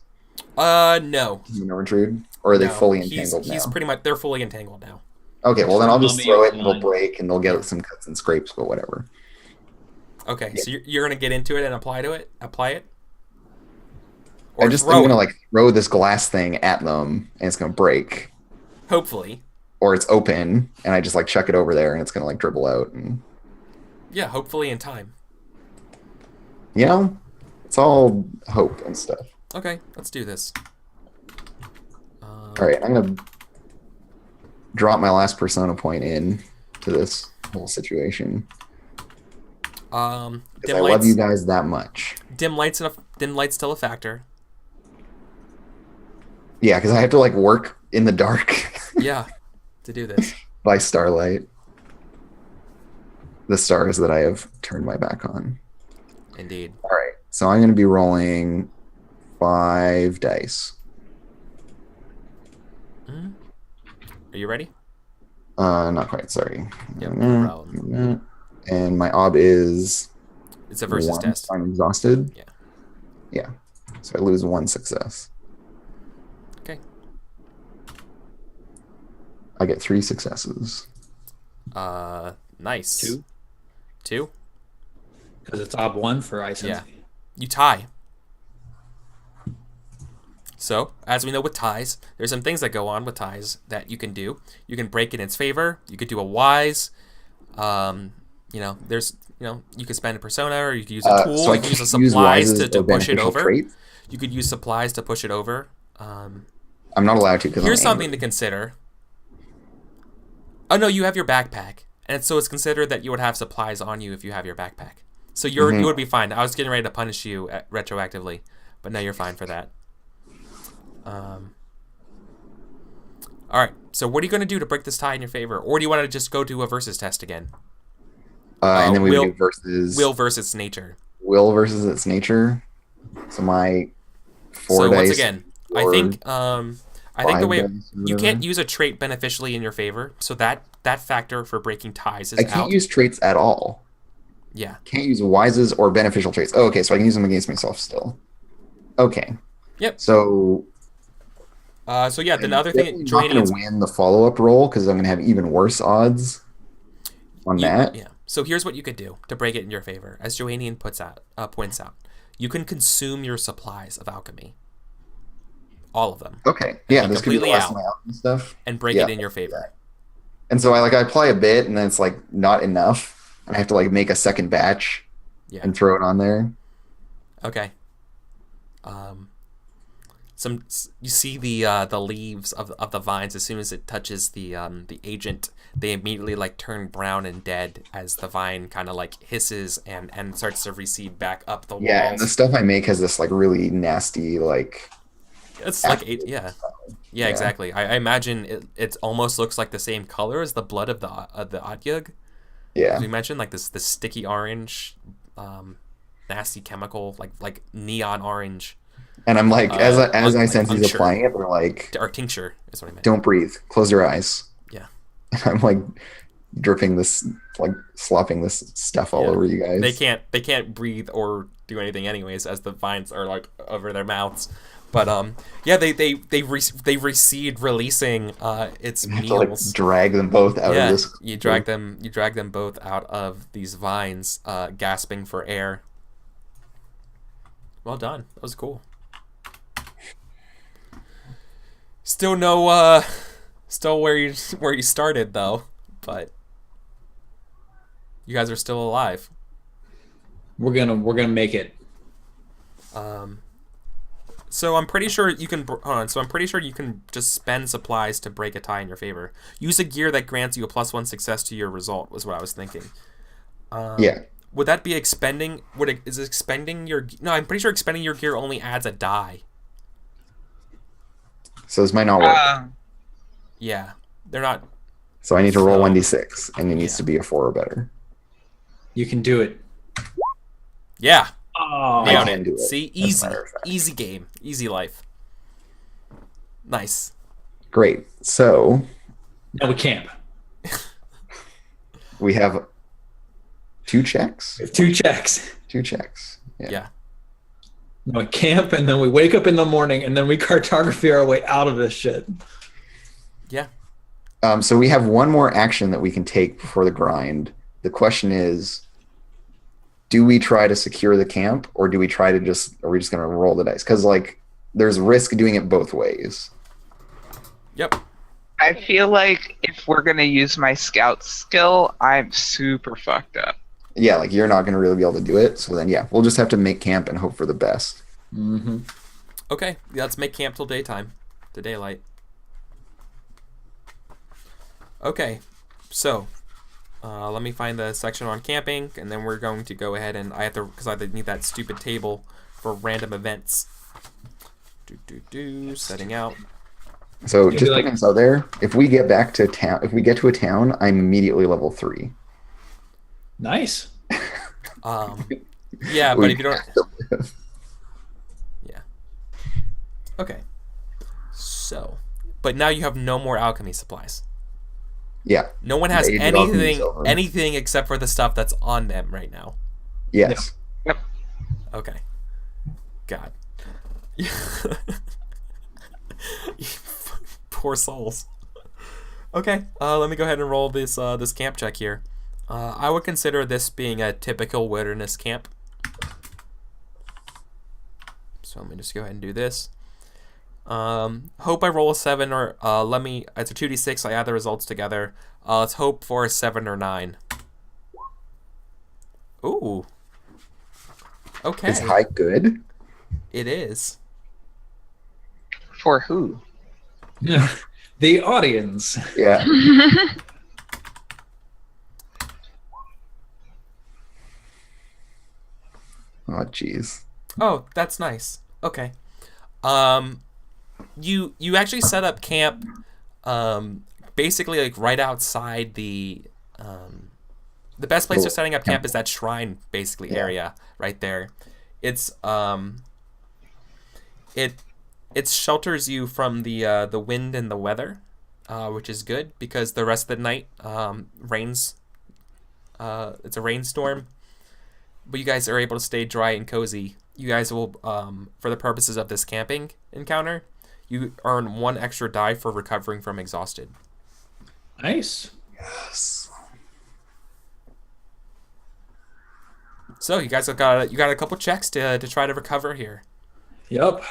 [SPEAKER 1] No.
[SPEAKER 3] Intrude, or are they fully entangled now?
[SPEAKER 1] He's pretty much. They're fully entangled now.
[SPEAKER 3] Okay, well then I'll just throw it, and it'll break, and they'll get some cuts and scrapes, but whatever.
[SPEAKER 1] Okay, so you're gonna get into it and apply it.
[SPEAKER 3] I'm gonna like throw this glass thing at them, and it's gonna break.
[SPEAKER 1] Hopefully.
[SPEAKER 3] Or it's open, and I just like chuck it over there, and it's gonna like dribble out. And
[SPEAKER 1] yeah, hopefully in time.
[SPEAKER 3] You know, it's all hope and stuff.
[SPEAKER 1] Okay, let's do this.
[SPEAKER 3] All right, I'm gonna drop my last persona point in to this whole situation.
[SPEAKER 1] Dim
[SPEAKER 3] I love you guys that much.
[SPEAKER 1] Dim light's still a factor.
[SPEAKER 3] Yeah, because I have to like work in the dark.
[SPEAKER 1] Yeah, to do this.
[SPEAKER 3] By starlight. The stars that I have turned my back on.
[SPEAKER 1] Indeed.
[SPEAKER 3] All right, so I'm going to be rolling 5 dice.
[SPEAKER 1] Mm-hmm. Are you ready?
[SPEAKER 3] Not quite, sorry.
[SPEAKER 1] Yep, no problem.
[SPEAKER 3] And my ob is...
[SPEAKER 1] It's a versus
[SPEAKER 3] 1,
[SPEAKER 1] test.
[SPEAKER 3] I'm exhausted.
[SPEAKER 1] Yeah.
[SPEAKER 3] Yeah, so I lose 1 success.
[SPEAKER 1] Okay.
[SPEAKER 3] I get 3 successes.
[SPEAKER 1] Nice.
[SPEAKER 2] 2?
[SPEAKER 1] 2?
[SPEAKER 2] Because it's ob 1 for ice.
[SPEAKER 1] Yeah. You tie. So, as we know with ties, there's some things that go on with ties that you can do. You can break in its favor. You could do a wise. You know, you could spend a persona, or you could use a tool.
[SPEAKER 3] So
[SPEAKER 1] you could use the supplies to push it over. Traits? You could use supplies to push it over.
[SPEAKER 3] I'm not allowed to.
[SPEAKER 1] Here's something to consider. Oh no, you have your backpack, and so it's considered that you would have supplies on you if you have your backpack. So you would be fine. I was getting ready to punish you retroactively, but now you're fine for that. All right. So what are you going to do to break this tie in your favor, or do you want to just go to a versus test again?
[SPEAKER 3] And then we do versus
[SPEAKER 1] will versus nature.
[SPEAKER 3] Will versus its nature. So my 4 dice.
[SPEAKER 1] So once again, I think the way you can't use a trait beneficially in your favor, so that factor for breaking ties is out.
[SPEAKER 3] I can't use traits at all.
[SPEAKER 1] Yeah.
[SPEAKER 3] Can't use wises or beneficial traits. Oh, okay, so I can use them against myself still. Okay.
[SPEAKER 1] Yep.
[SPEAKER 3] So.
[SPEAKER 1] So yeah, the other
[SPEAKER 3] I'm
[SPEAKER 1] thing,
[SPEAKER 3] not going to win the follow-up roll because I'm going to have even worse odds on that.
[SPEAKER 1] Yeah. So here's what you could do to break it in your favor. As Joannian points out, you can consume your supplies of alchemy. All of them.
[SPEAKER 3] Okay. Yeah, this could be the
[SPEAKER 1] completely
[SPEAKER 3] last
[SPEAKER 1] out
[SPEAKER 3] of my alchemy stuff.
[SPEAKER 1] and break it in your favor.
[SPEAKER 3] And so I apply a bit, and then it's like not enough, and I have to like make a second batch and throw it on there.
[SPEAKER 1] Okay. You see the leaves of the vines as soon as it touches the agent, they immediately like turn brown and dead as the vine kind of like hisses and starts to recede back up the walls.
[SPEAKER 3] Yeah, and the stuff I make has this like really nasty like.
[SPEAKER 1] It's like yeah, exactly. I imagine it almost looks like the same color as the blood of the Otyug.
[SPEAKER 3] Yeah.
[SPEAKER 1] So you mentioned like this sticky orange, nasty chemical like neon orange.
[SPEAKER 3] And I'm like, as I sense he's applying it, they're like,
[SPEAKER 1] or tincture is what I meant.
[SPEAKER 3] Don't breathe. Close your eyes.
[SPEAKER 1] Yeah.
[SPEAKER 3] And I'm like dripping this, like slopping this stuff all over you guys.
[SPEAKER 1] They can't breathe or do anything anyways, as the vines are like over their mouths. But they recede, releasing its meals.
[SPEAKER 3] To, like, drag them both out of this.
[SPEAKER 1] You drag them both out of these vines, gasping for air. Well done. That was cool. Still where you started though, but you guys are still alive.
[SPEAKER 2] We're gonna make it.
[SPEAKER 1] So I'm pretty sure you can. Hold on. So I'm pretty sure you can just spend supplies to break a tie in your favor. Use a gear that grants you a +1 success to your result. Was what I was thinking.
[SPEAKER 3] Yeah.
[SPEAKER 1] Would that be expending? Is expending your? No, I'm pretty sure expending your gear only adds a die.
[SPEAKER 3] So this might not work.
[SPEAKER 1] Yeah, they're not.
[SPEAKER 3] So I need to roll 1d6, and it needs to be a 4 or better.
[SPEAKER 2] You can do it.
[SPEAKER 1] Yeah.
[SPEAKER 2] Oh,
[SPEAKER 1] nailed
[SPEAKER 3] I can do it.
[SPEAKER 1] See, easy game, easy life. Nice.
[SPEAKER 3] Great. So
[SPEAKER 2] now we camp.
[SPEAKER 3] We have 2 checks.
[SPEAKER 2] 2 checks.
[SPEAKER 3] 2 checks.
[SPEAKER 1] Yeah.
[SPEAKER 2] We camp, and then we wake up in the morning, and then we cartography our way out of this shit.
[SPEAKER 1] Yeah.
[SPEAKER 3] So we have one more action that we can take before the grind. The question is, do we try to secure the camp, or do we try to are we just going to roll the dice? Because like, there's risk doing it both ways.
[SPEAKER 1] Yep.
[SPEAKER 4] I feel like if we're gonna use my scout skill, I'm super fucked up.
[SPEAKER 3] Yeah, like you're not going to really be able to do it. So then, yeah, we'll just have to make camp and hope for the best.
[SPEAKER 2] Mm-hmm.
[SPEAKER 1] Okay, let's make camp till daytime, to daylight. Okay, so let me find the section on camping, and then we're going to go ahead and because I need that stupid table for random events. Setting out.
[SPEAKER 3] So just putting this out there, if we get back to town, if we get to a town, I'm immediately level 3.
[SPEAKER 2] Nice.
[SPEAKER 1] Yeah, but if you don't. Yeah. Okay. So, but now you have no more alchemy supplies.
[SPEAKER 3] Yeah.
[SPEAKER 1] No one has anything except for the stuff that's on them right now.
[SPEAKER 3] Yes.
[SPEAKER 4] Yep.
[SPEAKER 1] Okay. God. Poor souls. Okay. Let me go ahead and roll this camp check here. I would consider this being a typical wilderness camp. So let me just go ahead and do this. Hope I roll a 7 or it's a 2d6. I add the results together. Let's hope for a 7 or 9. Ooh. Okay.
[SPEAKER 3] Is high good?
[SPEAKER 1] It is.
[SPEAKER 4] For who?
[SPEAKER 2] The audience.
[SPEAKER 3] Yeah. Oh, jeez.
[SPEAKER 1] Oh, that's nice. Okay. You actually set up camp, basically like right outside the best place for setting up camp is that shrine basically area right there. It shelters you from the wind and the weather, which is good because the rest of the night rains. It's a rainstorm. but you guys are able to stay dry and cozy. You guys will, for the purposes of this camping encounter, you earn 1 extra die for recovering from exhausted.
[SPEAKER 2] Nice.
[SPEAKER 3] Yes.
[SPEAKER 1] So you guys have got a couple checks to try to recover here.
[SPEAKER 2] Yep.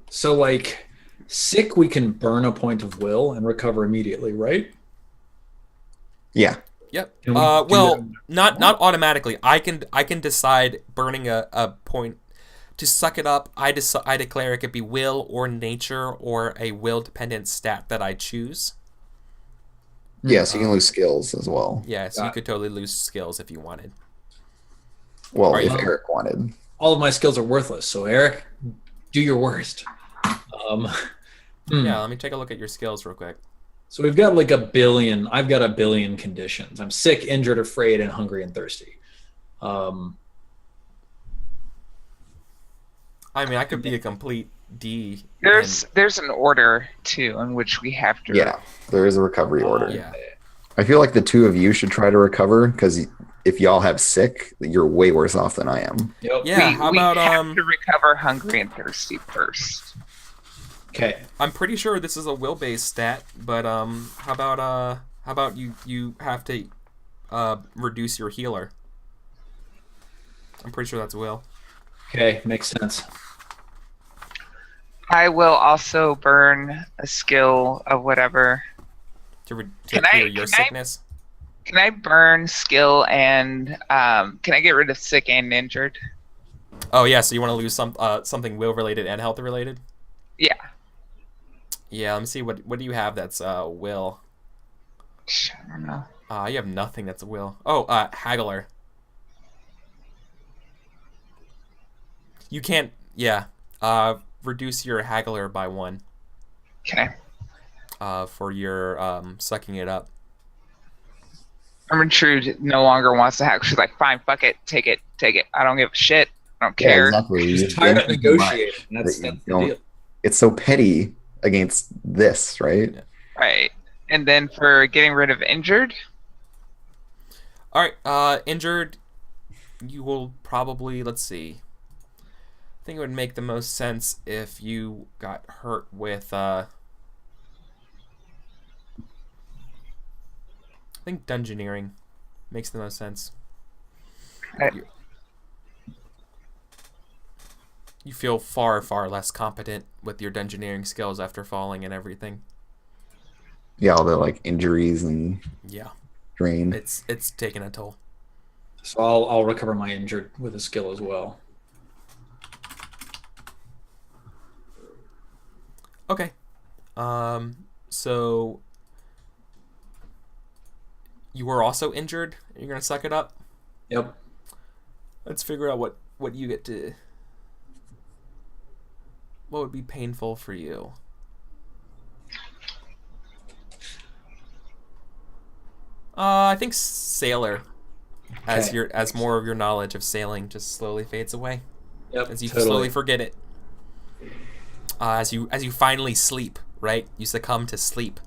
[SPEAKER 2] So like sick, we can burn a point of will and recover immediately, right?
[SPEAKER 3] Yeah.
[SPEAKER 1] Yep.
[SPEAKER 2] Can we do
[SPEAKER 1] Well,
[SPEAKER 2] that?
[SPEAKER 1] not automatically. I can decide burning a point to suck it up. I declare it could be will or nature or a will dependent stat that I choose.
[SPEAKER 3] Yeah, so you can lose skills as well.
[SPEAKER 1] Yeah, so you could totally lose skills if you wanted.
[SPEAKER 3] Well,
[SPEAKER 1] Right.
[SPEAKER 3] if Eric wanted.
[SPEAKER 2] All of my skills are worthless. So Eric, do your worst.
[SPEAKER 1] Yeah, let me take a look at your skills real quick.
[SPEAKER 2] So we've got like 1 billion. I've got 1 billion conditions. I'm sick, injured, afraid, and hungry and thirsty.
[SPEAKER 1] I mean, I could be a complete D.
[SPEAKER 4] There's an order too in which we have to.
[SPEAKER 3] Yeah, there is a recovery order.
[SPEAKER 1] Yeah.
[SPEAKER 3] I feel like the two of you should try to recover because if y'all have sick, you're way worse off than I am.
[SPEAKER 2] Yep.
[SPEAKER 1] Yeah, how
[SPEAKER 4] we
[SPEAKER 1] about
[SPEAKER 4] have to recover hungry and thirsty first.
[SPEAKER 2] Okay.
[SPEAKER 1] I'm pretty sure this is a will-based stat, but how about you have to reduce your healer? I'm pretty sure that's will.
[SPEAKER 2] Okay, makes sense.
[SPEAKER 4] I will also burn a skill of whatever.
[SPEAKER 1] To
[SPEAKER 4] Can
[SPEAKER 1] clear
[SPEAKER 4] I-
[SPEAKER 1] your
[SPEAKER 4] can I-
[SPEAKER 1] sickness.
[SPEAKER 4] Can I burn skill and can I get rid of sick and injured?
[SPEAKER 1] Oh yeah, so you want to lose something will related and health related?
[SPEAKER 4] Yeah.
[SPEAKER 1] Yeah, let me see what do you have that's will.
[SPEAKER 4] I don't know.
[SPEAKER 1] You have nothing that's a will. Oh, haggler. You can't. Yeah. Reduce your haggler by 1.
[SPEAKER 4] Okay.
[SPEAKER 1] For your sucking it up.
[SPEAKER 4] Ermintrude no longer wants to hack. She's like, fine, fuck it, take it. I don't give a shit. I don't care.
[SPEAKER 3] exactly. You
[SPEAKER 2] She's
[SPEAKER 3] just
[SPEAKER 2] tired of
[SPEAKER 3] gain too much
[SPEAKER 2] negotiating. That's
[SPEAKER 3] that you
[SPEAKER 2] the
[SPEAKER 3] don't-
[SPEAKER 2] deal.
[SPEAKER 3] It's so petty against this, right?
[SPEAKER 1] Yeah.
[SPEAKER 4] Right. And then for getting rid of injured,
[SPEAKER 1] All right. Injured. You will probably. Let's see. I think it would make the most sense if you got hurt with. I think dungeoneering makes the most sense.
[SPEAKER 4] Right.
[SPEAKER 1] You feel far, far less competent with your dungeoneering skills after falling and everything.
[SPEAKER 3] Yeah, all the like injuries and
[SPEAKER 1] Yeah,
[SPEAKER 3] drain.
[SPEAKER 1] it's taking a toll.
[SPEAKER 2] So I'll recover my injured with a skill as well.
[SPEAKER 1] Okay. So you were also injured. You're gonna suck it up.
[SPEAKER 2] Yep.
[SPEAKER 1] Let's figure out what you get to. What would be painful for you? I think sailor, as
[SPEAKER 2] Okay.
[SPEAKER 1] as more of your knowledge of sailing just slowly fades away,
[SPEAKER 2] Yep.
[SPEAKER 1] as you
[SPEAKER 2] totally.
[SPEAKER 1] slowly forget it. As you finally sleep, right? You succumb to sleep,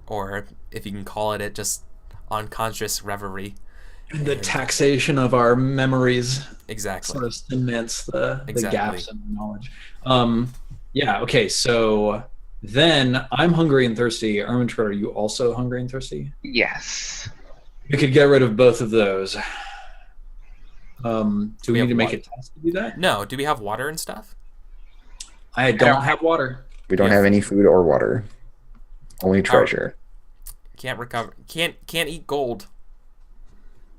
[SPEAKER 1] or if you can call it just unconscious reverie.
[SPEAKER 2] The taxation of our memories
[SPEAKER 1] Exactly.
[SPEAKER 2] sort of cements the
[SPEAKER 1] Exactly.
[SPEAKER 2] gaps in knowledge. Yeah. Okay. So then I'm hungry and thirsty. Ermintroid, are you also hungry and thirsty?
[SPEAKER 4] yes.
[SPEAKER 2] We could get rid of both of those. Do we
[SPEAKER 1] have
[SPEAKER 2] need to make
[SPEAKER 1] water?
[SPEAKER 2] a test to do that?
[SPEAKER 1] No, do we have water and stuff?
[SPEAKER 2] I don't have water.
[SPEAKER 3] We don't
[SPEAKER 1] Yeah.
[SPEAKER 3] have any food or water. Only treasure.
[SPEAKER 1] Can't recover. Can't eat gold.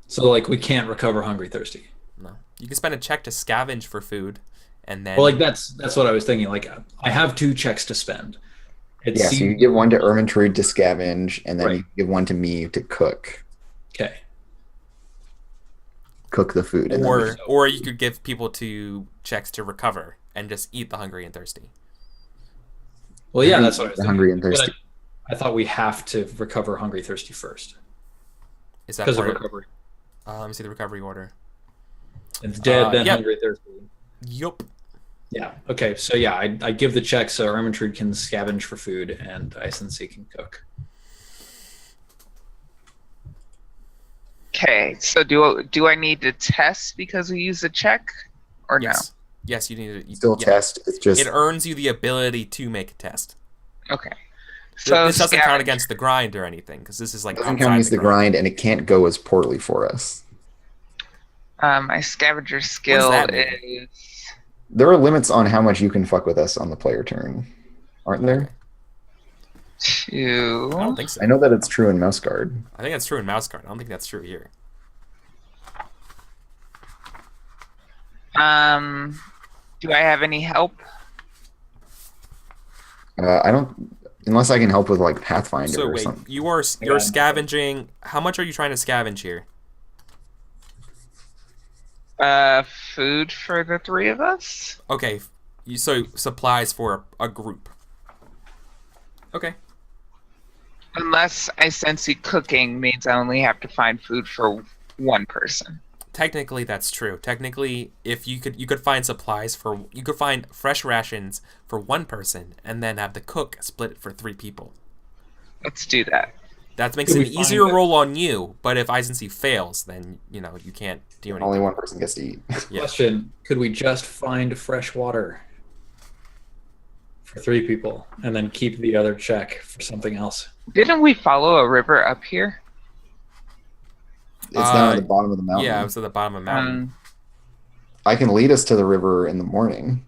[SPEAKER 2] So like we can't recover hungry thirsty.
[SPEAKER 1] No. You can spend a check to scavenge for food, and then
[SPEAKER 2] Well, like that's what I was thinking. Like I have 2 checks to spend. It
[SPEAKER 3] Yeah, so you
[SPEAKER 2] seems-
[SPEAKER 3] give one to Ermintroid to scavenge, and then
[SPEAKER 2] Right.
[SPEAKER 3] you give one to me to cook
[SPEAKER 2] Okay.
[SPEAKER 3] the food. And then
[SPEAKER 1] or you could give people to checks to recover and just eat the hungry and thirsty.
[SPEAKER 2] Well, yeah, that's what I was
[SPEAKER 3] the
[SPEAKER 2] thinking.
[SPEAKER 3] hungry and
[SPEAKER 2] But
[SPEAKER 3] thirsty.
[SPEAKER 2] I thought we have to recover hungry thirsty first
[SPEAKER 1] Is that
[SPEAKER 2] because of
[SPEAKER 1] part of,
[SPEAKER 2] recovery.
[SPEAKER 1] let me see the recovery order.
[SPEAKER 2] It's dead, then
[SPEAKER 1] yeah.
[SPEAKER 2] hungry thirsty.
[SPEAKER 1] Yup.
[SPEAKER 2] Yeah. Okay. So yeah, I give the check so Ermintroid can scavenge for food and Ice and Sea can cook.
[SPEAKER 4] Okay, so do I need to test because we use a check, or
[SPEAKER 1] Yes. Yes, you need to
[SPEAKER 3] Still test. It's just
[SPEAKER 1] It earns you the ability to make a test.
[SPEAKER 4] no? Okay. So
[SPEAKER 1] This doesn't count
[SPEAKER 4] scavenge.
[SPEAKER 1] against the grind or anything, because this is like
[SPEAKER 3] doesn't
[SPEAKER 1] outside
[SPEAKER 3] count against the grind, and it can't go as poorly for us.
[SPEAKER 4] My scavenger skill
[SPEAKER 1] that mean?
[SPEAKER 4] is
[SPEAKER 3] There are limits on how much you can fuck with us on the player turn, aren't there?
[SPEAKER 4] 2.
[SPEAKER 1] I don't think so.
[SPEAKER 3] I know that it's true in Mouse Guard.
[SPEAKER 1] I think that's true in Mouse Guard. I don't think that's true here.
[SPEAKER 4] Do I have any help?
[SPEAKER 3] I don't, unless I can help with like Pathfinder
[SPEAKER 1] So
[SPEAKER 3] or
[SPEAKER 1] wait,
[SPEAKER 3] something.
[SPEAKER 1] you're scavenging. How much are you trying to scavenge here?
[SPEAKER 4] Food for the 3 of us?
[SPEAKER 1] Okay, so supplies for a group. Okay.
[SPEAKER 4] Unless I sense you cooking means I only have to find food for one person.
[SPEAKER 1] Technically, that's true. Technically, if you could find supplies you could find fresh rations for one person, and then have the cook split it for 3 people.
[SPEAKER 4] Let's do that.
[SPEAKER 1] That makes
[SPEAKER 2] Could
[SPEAKER 1] it
[SPEAKER 2] we
[SPEAKER 1] an easier
[SPEAKER 2] find-
[SPEAKER 1] roll on you. But if Eisency fails, then you can't do anything.
[SPEAKER 3] Only one person gets to eat.
[SPEAKER 1] Yeah.
[SPEAKER 2] Question: could we just find fresh water for 3 people and then keep the other check for something else?
[SPEAKER 4] Didn't we follow a river up here?
[SPEAKER 3] It's down at the bottom of the mountain.
[SPEAKER 1] Yeah, it was at the bottom of the mountain.
[SPEAKER 3] I can lead us to the river in the morning.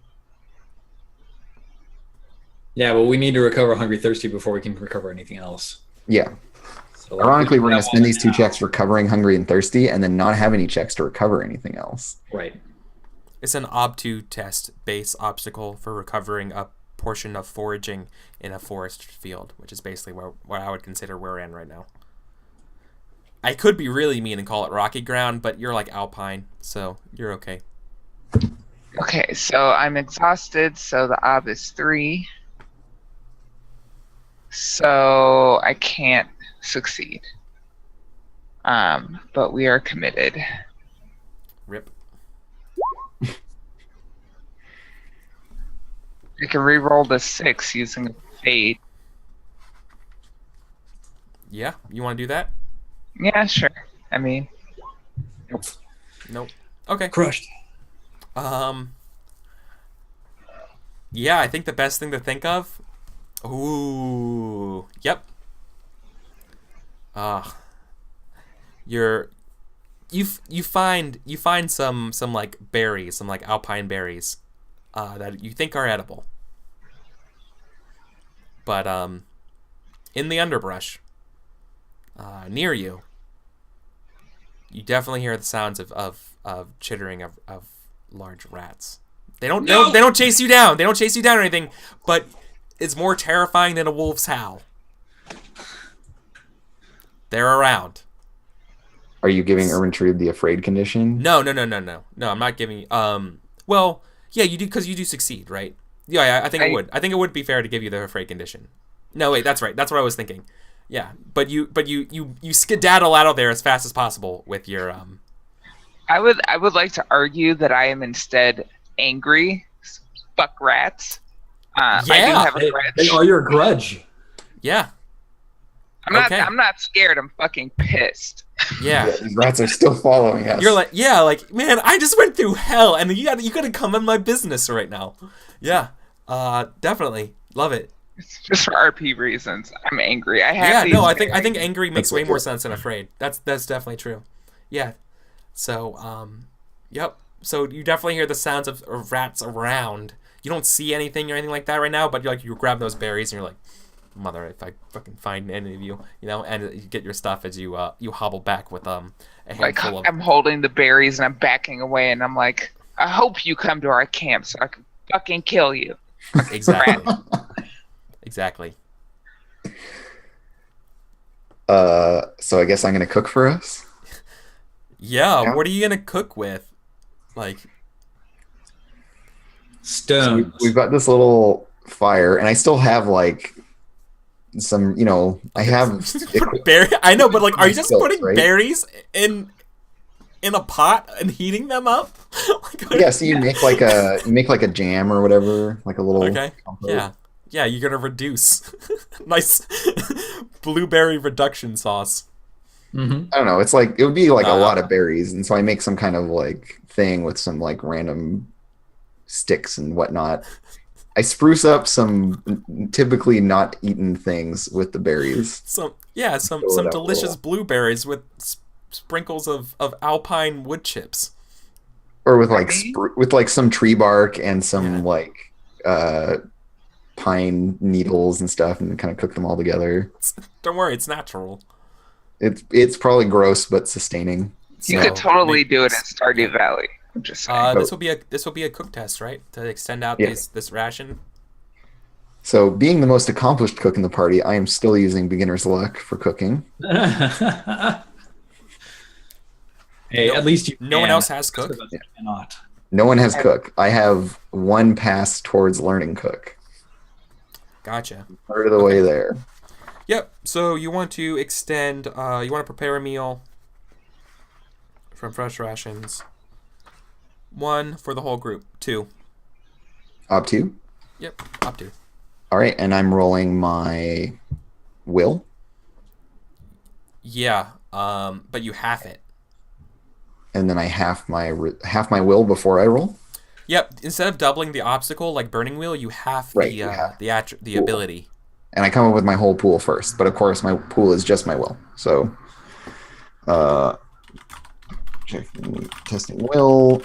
[SPEAKER 2] Yeah, but we need to recover Hungry Thirsty before we can recover anything else.
[SPEAKER 3] Yeah.
[SPEAKER 2] So
[SPEAKER 3] Ironically, we're going to
[SPEAKER 2] that
[SPEAKER 3] spend these 2
[SPEAKER 2] now.
[SPEAKER 3] checks recovering Hungry and Thirsty, and then not have any checks to recover anything else.
[SPEAKER 2] Right.
[SPEAKER 1] It's an Ob2 test base obstacle for recovering a portion of foraging in a forest field, which is basically what I would consider where we're in right now. I could be really mean and call it rocky ground, but you're like alpine, so you're okay.
[SPEAKER 4] Okay, so I'm exhausted, so the ob is 3. So I can't succeed. But we are committed.
[SPEAKER 1] Rip.
[SPEAKER 4] I can re-roll the 6 using a fade.
[SPEAKER 1] Yeah, you want to do that?
[SPEAKER 4] Yeah, sure. I mean,
[SPEAKER 1] Nope. Okay.
[SPEAKER 2] Crushed.
[SPEAKER 1] Yeah, I think the best thing to think of. Ooh. Yep. You find some like berries, some like alpine berries, that you think are edible. But in the underbrush, near you, you definitely hear the sounds of chittering of large rats. They don't chase you down. They don't chase you down or anything, but it's more terrifying than a wolf's howl. They're around.
[SPEAKER 3] Are you giving Ermentrude the afraid condition?
[SPEAKER 1] No. No, I'm not giving. Well, yeah, you do because you do succeed, right? Yeah, I think it would. I think it would be fair to give you the afraid condition. No, wait, that's right. That's what I was thinking. Yeah, but you skedaddle out of there as fast as possible with your
[SPEAKER 4] I would like to argue that I am instead angry. Fuck rats. I do
[SPEAKER 1] Yeah.
[SPEAKER 4] have a grudge.
[SPEAKER 2] They are your grudge.
[SPEAKER 1] Yeah.
[SPEAKER 4] I'm not scared. I'm fucking pissed.
[SPEAKER 1] Yeah.
[SPEAKER 3] Yeah, these rats are still following us.
[SPEAKER 1] You're like, man, I just went through hell, and you gotta come in my business right now. Yeah, definitely love it.
[SPEAKER 4] It's just for RP reasons. I'm angry. I have.
[SPEAKER 1] Yeah,
[SPEAKER 4] these
[SPEAKER 1] no, I think angry makes
[SPEAKER 3] That's
[SPEAKER 1] way
[SPEAKER 3] legit.
[SPEAKER 1] more sense than afraid. That's definitely true. Yeah. So, yep. So you definitely hear the sounds of rats around. You don't see anything or anything like that right now, but you grab those berries and you're like, mother, if I fucking find any of you, and you get your stuff as you hobble back with a handful of.
[SPEAKER 4] I'm holding the berries and I'm backing away and I'm like, I hope you come to our camp so I can fucking kill you.
[SPEAKER 1] Exactly. Exactly.
[SPEAKER 3] So I guess I'm gonna cook for us.
[SPEAKER 1] Yeah. What are you gonna cook with? Like.
[SPEAKER 3] So
[SPEAKER 2] Stones.
[SPEAKER 3] we've got this little fire, and I still have like some, I have.
[SPEAKER 1] Put berry. I know, but like, are you just
[SPEAKER 3] Skills,
[SPEAKER 1] putting
[SPEAKER 3] right?
[SPEAKER 1] berries in a pot and heating them up?
[SPEAKER 3] Yeah, so you make like a jam or whatever, like a little.
[SPEAKER 1] Okay.
[SPEAKER 3] compote.
[SPEAKER 1] Yeah. You're gonna reduce. Nice blueberry reduction sauce.
[SPEAKER 2] Mm-hmm.
[SPEAKER 3] I don't know. It's like it would be like a
[SPEAKER 1] Uh,
[SPEAKER 3] lot of berries, and so I make some kind of like thing with some like random sticks and whatnot. I spruce up some typically not eaten things with the berries.
[SPEAKER 1] some
[SPEAKER 3] Fill it
[SPEAKER 1] some
[SPEAKER 3] up a
[SPEAKER 1] delicious
[SPEAKER 3] little.
[SPEAKER 1] blueberries with sprinkles of alpine wood chips.
[SPEAKER 3] Or with like
[SPEAKER 4] Right?
[SPEAKER 3] with like some tree bark and some
[SPEAKER 1] Yeah.
[SPEAKER 3] like pine needles and stuff, and kind of cook them all together.
[SPEAKER 1] Don't worry, it's natural.
[SPEAKER 3] It's probably gross but sustaining.
[SPEAKER 4] You
[SPEAKER 1] So,
[SPEAKER 4] could totally
[SPEAKER 1] maybe-
[SPEAKER 4] do it in Stardew Valley. I'm just saying.
[SPEAKER 1] This will be a cook test, right? To extend out
[SPEAKER 3] Yeah.
[SPEAKER 1] this ration.
[SPEAKER 3] So, being the most accomplished cook in the party, I am still using beginner's luck for cooking.
[SPEAKER 2] Hey, at least you.
[SPEAKER 1] No one
[SPEAKER 2] can.
[SPEAKER 1] else has cook.
[SPEAKER 2] Most of us cannot.
[SPEAKER 3] No one has cook. I have one pass towards learning cook.
[SPEAKER 1] Gotcha.
[SPEAKER 3] Part of the way there.
[SPEAKER 1] Yep. So you want to extend. You want to prepare a meal from fresh rations. 1 for the whole group. 2.
[SPEAKER 3] Up to.
[SPEAKER 1] Yep. Up to.
[SPEAKER 3] All right, and I'm rolling my will.
[SPEAKER 1] Yeah. But you half it.
[SPEAKER 3] And then I half my will before I roll.
[SPEAKER 1] Yep. Instead of doubling the obstacle like Burning Wheel, you half
[SPEAKER 3] Right,
[SPEAKER 1] the
[SPEAKER 3] you half.
[SPEAKER 1] the
[SPEAKER 3] Cool.
[SPEAKER 1] ability.
[SPEAKER 3] And I come up with my whole pool first. But of course, my pool is just my will. So, checking, testing will.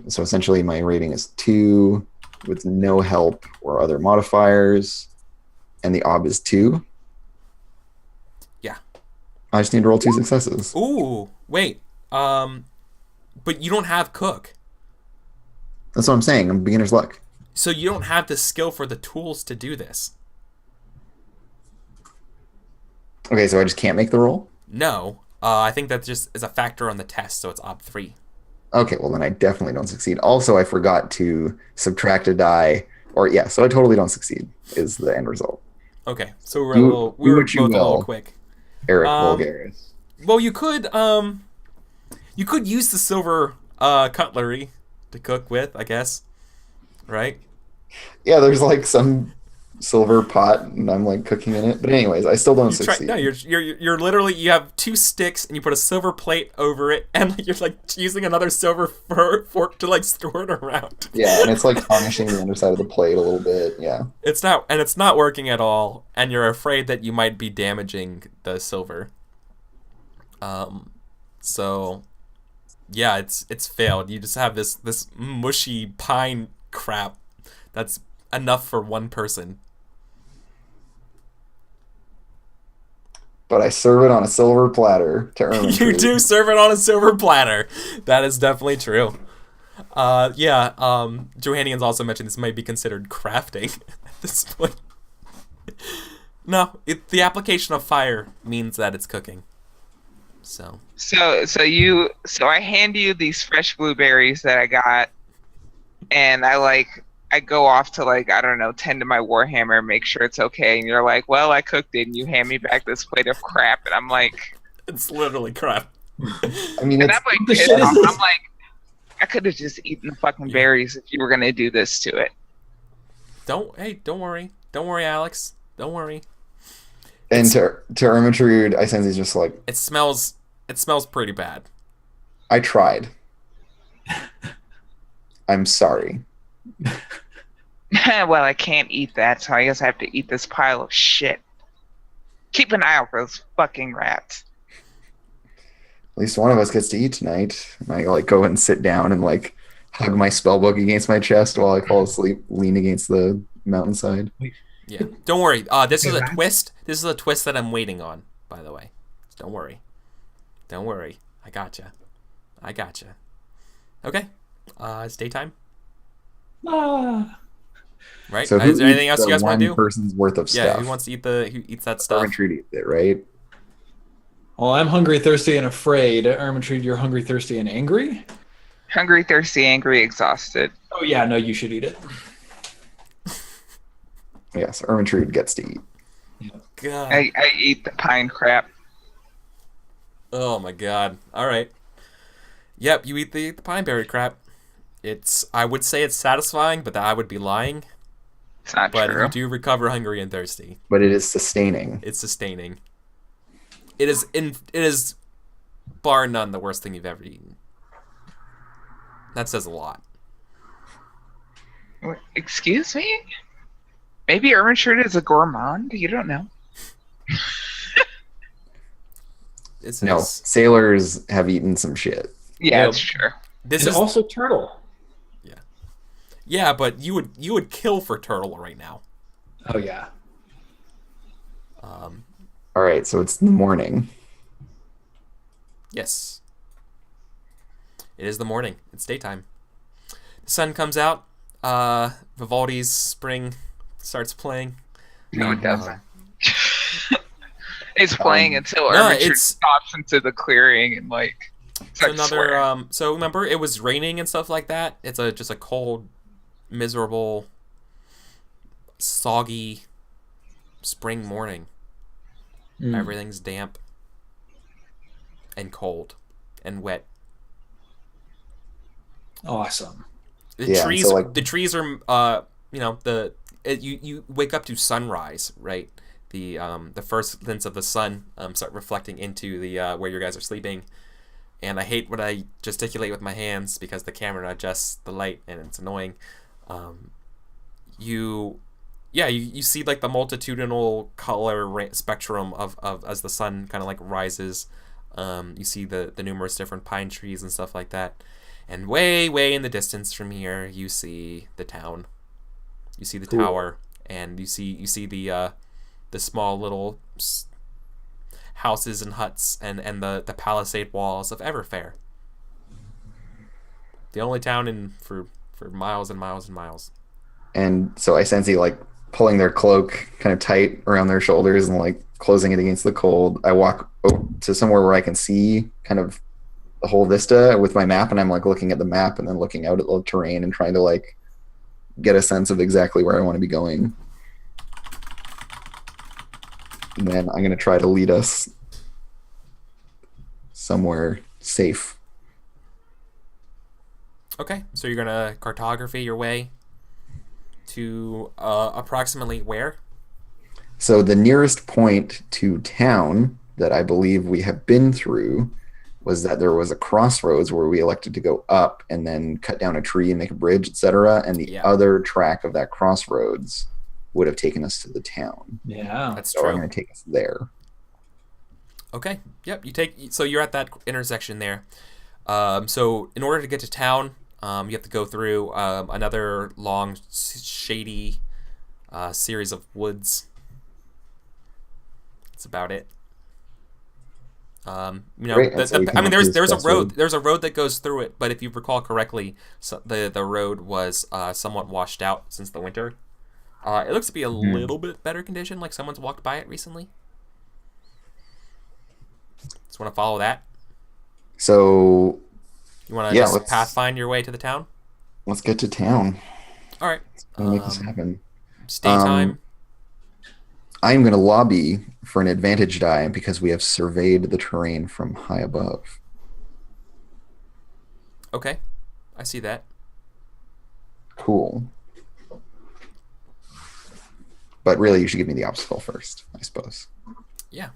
[SPEAKER 3] So essentially, my rating is 2 with no help or other modifiers, and the ob is 2.
[SPEAKER 1] Yeah.
[SPEAKER 3] I just need to roll 2 successes.
[SPEAKER 1] Ooh. Wait. But you don't have cook.
[SPEAKER 3] That's what I'm saying. I'm beginner's luck.
[SPEAKER 1] So you don't have the skill for the tools to do this.
[SPEAKER 3] Okay, so I just can't make the roll?
[SPEAKER 1] No. I think that just is a factor on the test, so it's ob 3.
[SPEAKER 3] Okay, well then I definitely don't succeed. Also, I forgot to subtract a die, so I totally don't succeed, is the end result.
[SPEAKER 1] Okay. So we're
[SPEAKER 3] Do
[SPEAKER 1] we were
[SPEAKER 3] what you
[SPEAKER 1] both a little
[SPEAKER 3] will.
[SPEAKER 1] quick.
[SPEAKER 3] EricVulgaris.
[SPEAKER 1] Well, you could use the silver cutlery to cook with, I guess. Right?
[SPEAKER 3] Yeah, there's like some silver pot, and I'm like cooking in it. But anyways, I still don't succeed.
[SPEAKER 1] No, you're literally, you have 2 sticks and you put a silver plate over it, and you're like using another silver fork to like store it around.
[SPEAKER 3] Yeah, and it's like tarnishing the underside of the plate a little bit. Yeah.
[SPEAKER 1] It's not working at all, and you're afraid that you might be damaging the silver. So yeah, it's failed. You just have this mushy pine crap that's enough for one person.
[SPEAKER 3] But I serve it on a silver platter to Ermintrude.
[SPEAKER 1] You do serve it on a silver platter. That is definitely true. Johannians also mentioned this might be considered crafting at this point. No, the application of fire means that it's cooking. So
[SPEAKER 4] So I hand you these fresh blueberries that I got, and I go off to I don't know, tend to my warhammer, make sure it's okay, and you're like, well, I cooked it, and you hand me back this plate of crap, and I'm like,
[SPEAKER 1] it's literally crap.
[SPEAKER 3] I mean,
[SPEAKER 4] and
[SPEAKER 3] it's
[SPEAKER 4] I'm like,
[SPEAKER 2] the
[SPEAKER 4] pissed
[SPEAKER 2] shit is
[SPEAKER 4] off.
[SPEAKER 2] this?
[SPEAKER 4] I'm like, I could have just eaten the fucking berries if you were gonna do this to it.
[SPEAKER 1] Don't worry, Alex. Don't worry.
[SPEAKER 3] and to Ermintrude, I sense he's just like,
[SPEAKER 1] It smells pretty bad.
[SPEAKER 3] I tried. I'm sorry.
[SPEAKER 4] Well, I can't eat that, so I guess I have to eat this pile of shit. Keep an eye out for those fucking rats.
[SPEAKER 3] At least one of us gets to eat tonight. And I like go and sit down and like hug my spellbook against my chest while I fall asleep, lean against the mountainside.
[SPEAKER 1] Yeah. Don't worry. This is a twist. This is a twist that I'm waiting on, by the way. Don't worry. I gotcha. Okay. It's daytime,
[SPEAKER 2] Ah.
[SPEAKER 1] right?
[SPEAKER 3] So who
[SPEAKER 1] Is there anything
[SPEAKER 3] eats
[SPEAKER 1] else you
[SPEAKER 3] the
[SPEAKER 1] guys want to
[SPEAKER 3] one
[SPEAKER 1] do?
[SPEAKER 3] person's worth of
[SPEAKER 1] Yeah,
[SPEAKER 3] stuff?
[SPEAKER 1] who wants to who eats that stuff?
[SPEAKER 3] Ermintrude eats it, right?
[SPEAKER 2] Well, I'm hungry, thirsty, and afraid. Ermintrude, you're hungry, thirsty, and angry?
[SPEAKER 4] Hungry, thirsty, angry, exhausted.
[SPEAKER 2] Oh, yeah, no, you should eat it.
[SPEAKER 3] Yes, Ermintrude gets to eat.
[SPEAKER 1] God.
[SPEAKER 4] I eat the pine crap.
[SPEAKER 1] Oh my god. Alright. Yep, you eat the pineberry crap. I would say it's satisfying, but I would be lying.
[SPEAKER 4] It's not
[SPEAKER 1] But
[SPEAKER 4] true.
[SPEAKER 1] you do recover hungry and thirsty.
[SPEAKER 3] But it is sustaining.
[SPEAKER 1] It's sustaining. It is bar none the worst thing you've ever eaten. That says a lot.
[SPEAKER 4] Excuse me? Maybe Erminshire is a gourmand? You don't know.
[SPEAKER 3] No, sailors have eaten some shit.
[SPEAKER 4] Yeah, that's true.
[SPEAKER 2] This is also turtle.
[SPEAKER 1] Yeah, but you would kill for turtle right now.
[SPEAKER 2] Oh yeah.
[SPEAKER 3] All right, so it's the morning.
[SPEAKER 1] Yes. It is the morning. It's daytime. The sun comes out. Vivaldi's Spring starts playing.
[SPEAKER 4] No, it doesn't. It's playing until Erminshire stops into the clearing and like.
[SPEAKER 1] So so remember, it was raining and stuff like that. It's just a cold, miserable, soggy spring morning. Everything's damp and cold and wet.
[SPEAKER 2] Awesome.
[SPEAKER 1] The trees are you wake up to sunrise, right? The first glints of the sun start reflecting into the where you guys are sleeping. And I hate when I gesticulate with my hands because the camera adjusts the light and it's annoying. You see like the multitudinal color spectrum of as the sun kind of like rises. You see the numerous different pine trees and stuff like that. And way in the distance from here, you see the town. You see the tower, and you see the small little houses and huts and the palisade walls of Everfair. The only town for miles and miles and miles.
[SPEAKER 3] And so I sense you like pulling their cloak kind of tight around their shoulders and like closing it against the cold. I walk to somewhere where I can see kind of the whole vista with my map, and I'm like looking at the map and then looking out at the terrain and trying to like get a sense of exactly where I want to be going. And then I'm going to try to lead us somewhere safe.
[SPEAKER 1] Okay, so you're going to cartography your way to approximately where?
[SPEAKER 3] So the nearest point to town that I believe we have been through was that there was a crossroads where we elected to go up and then cut down a tree and make a bridge, etc. And the other track of that crossroads would have taken us to the town.
[SPEAKER 2] Yeah,
[SPEAKER 1] that's
[SPEAKER 3] so
[SPEAKER 1] true.
[SPEAKER 3] I'm going to take us there.
[SPEAKER 1] Okay. Yep. So you're at that intersection there. So in order to get to town, you have to go through another long, shady series of woods. That's about it.
[SPEAKER 3] Great.
[SPEAKER 1] There's a road. There's a road that goes through it, but if you recall correctly, the road was somewhat washed out since the winter. It looks to be a little bit better condition, like someone's walked by it recently. Just want to follow that.
[SPEAKER 3] So
[SPEAKER 1] you want to just pathfind your way to the town?
[SPEAKER 3] Let's get to town.
[SPEAKER 1] All right.
[SPEAKER 3] Let's make this happen.
[SPEAKER 1] Stay time.
[SPEAKER 3] I'm going to lobby for an advantage die because we have surveyed the terrain from high above.
[SPEAKER 1] Okay. I see that.
[SPEAKER 3] Cool. But really, you should give me the obstacle first, I suppose.
[SPEAKER 1] Yeah.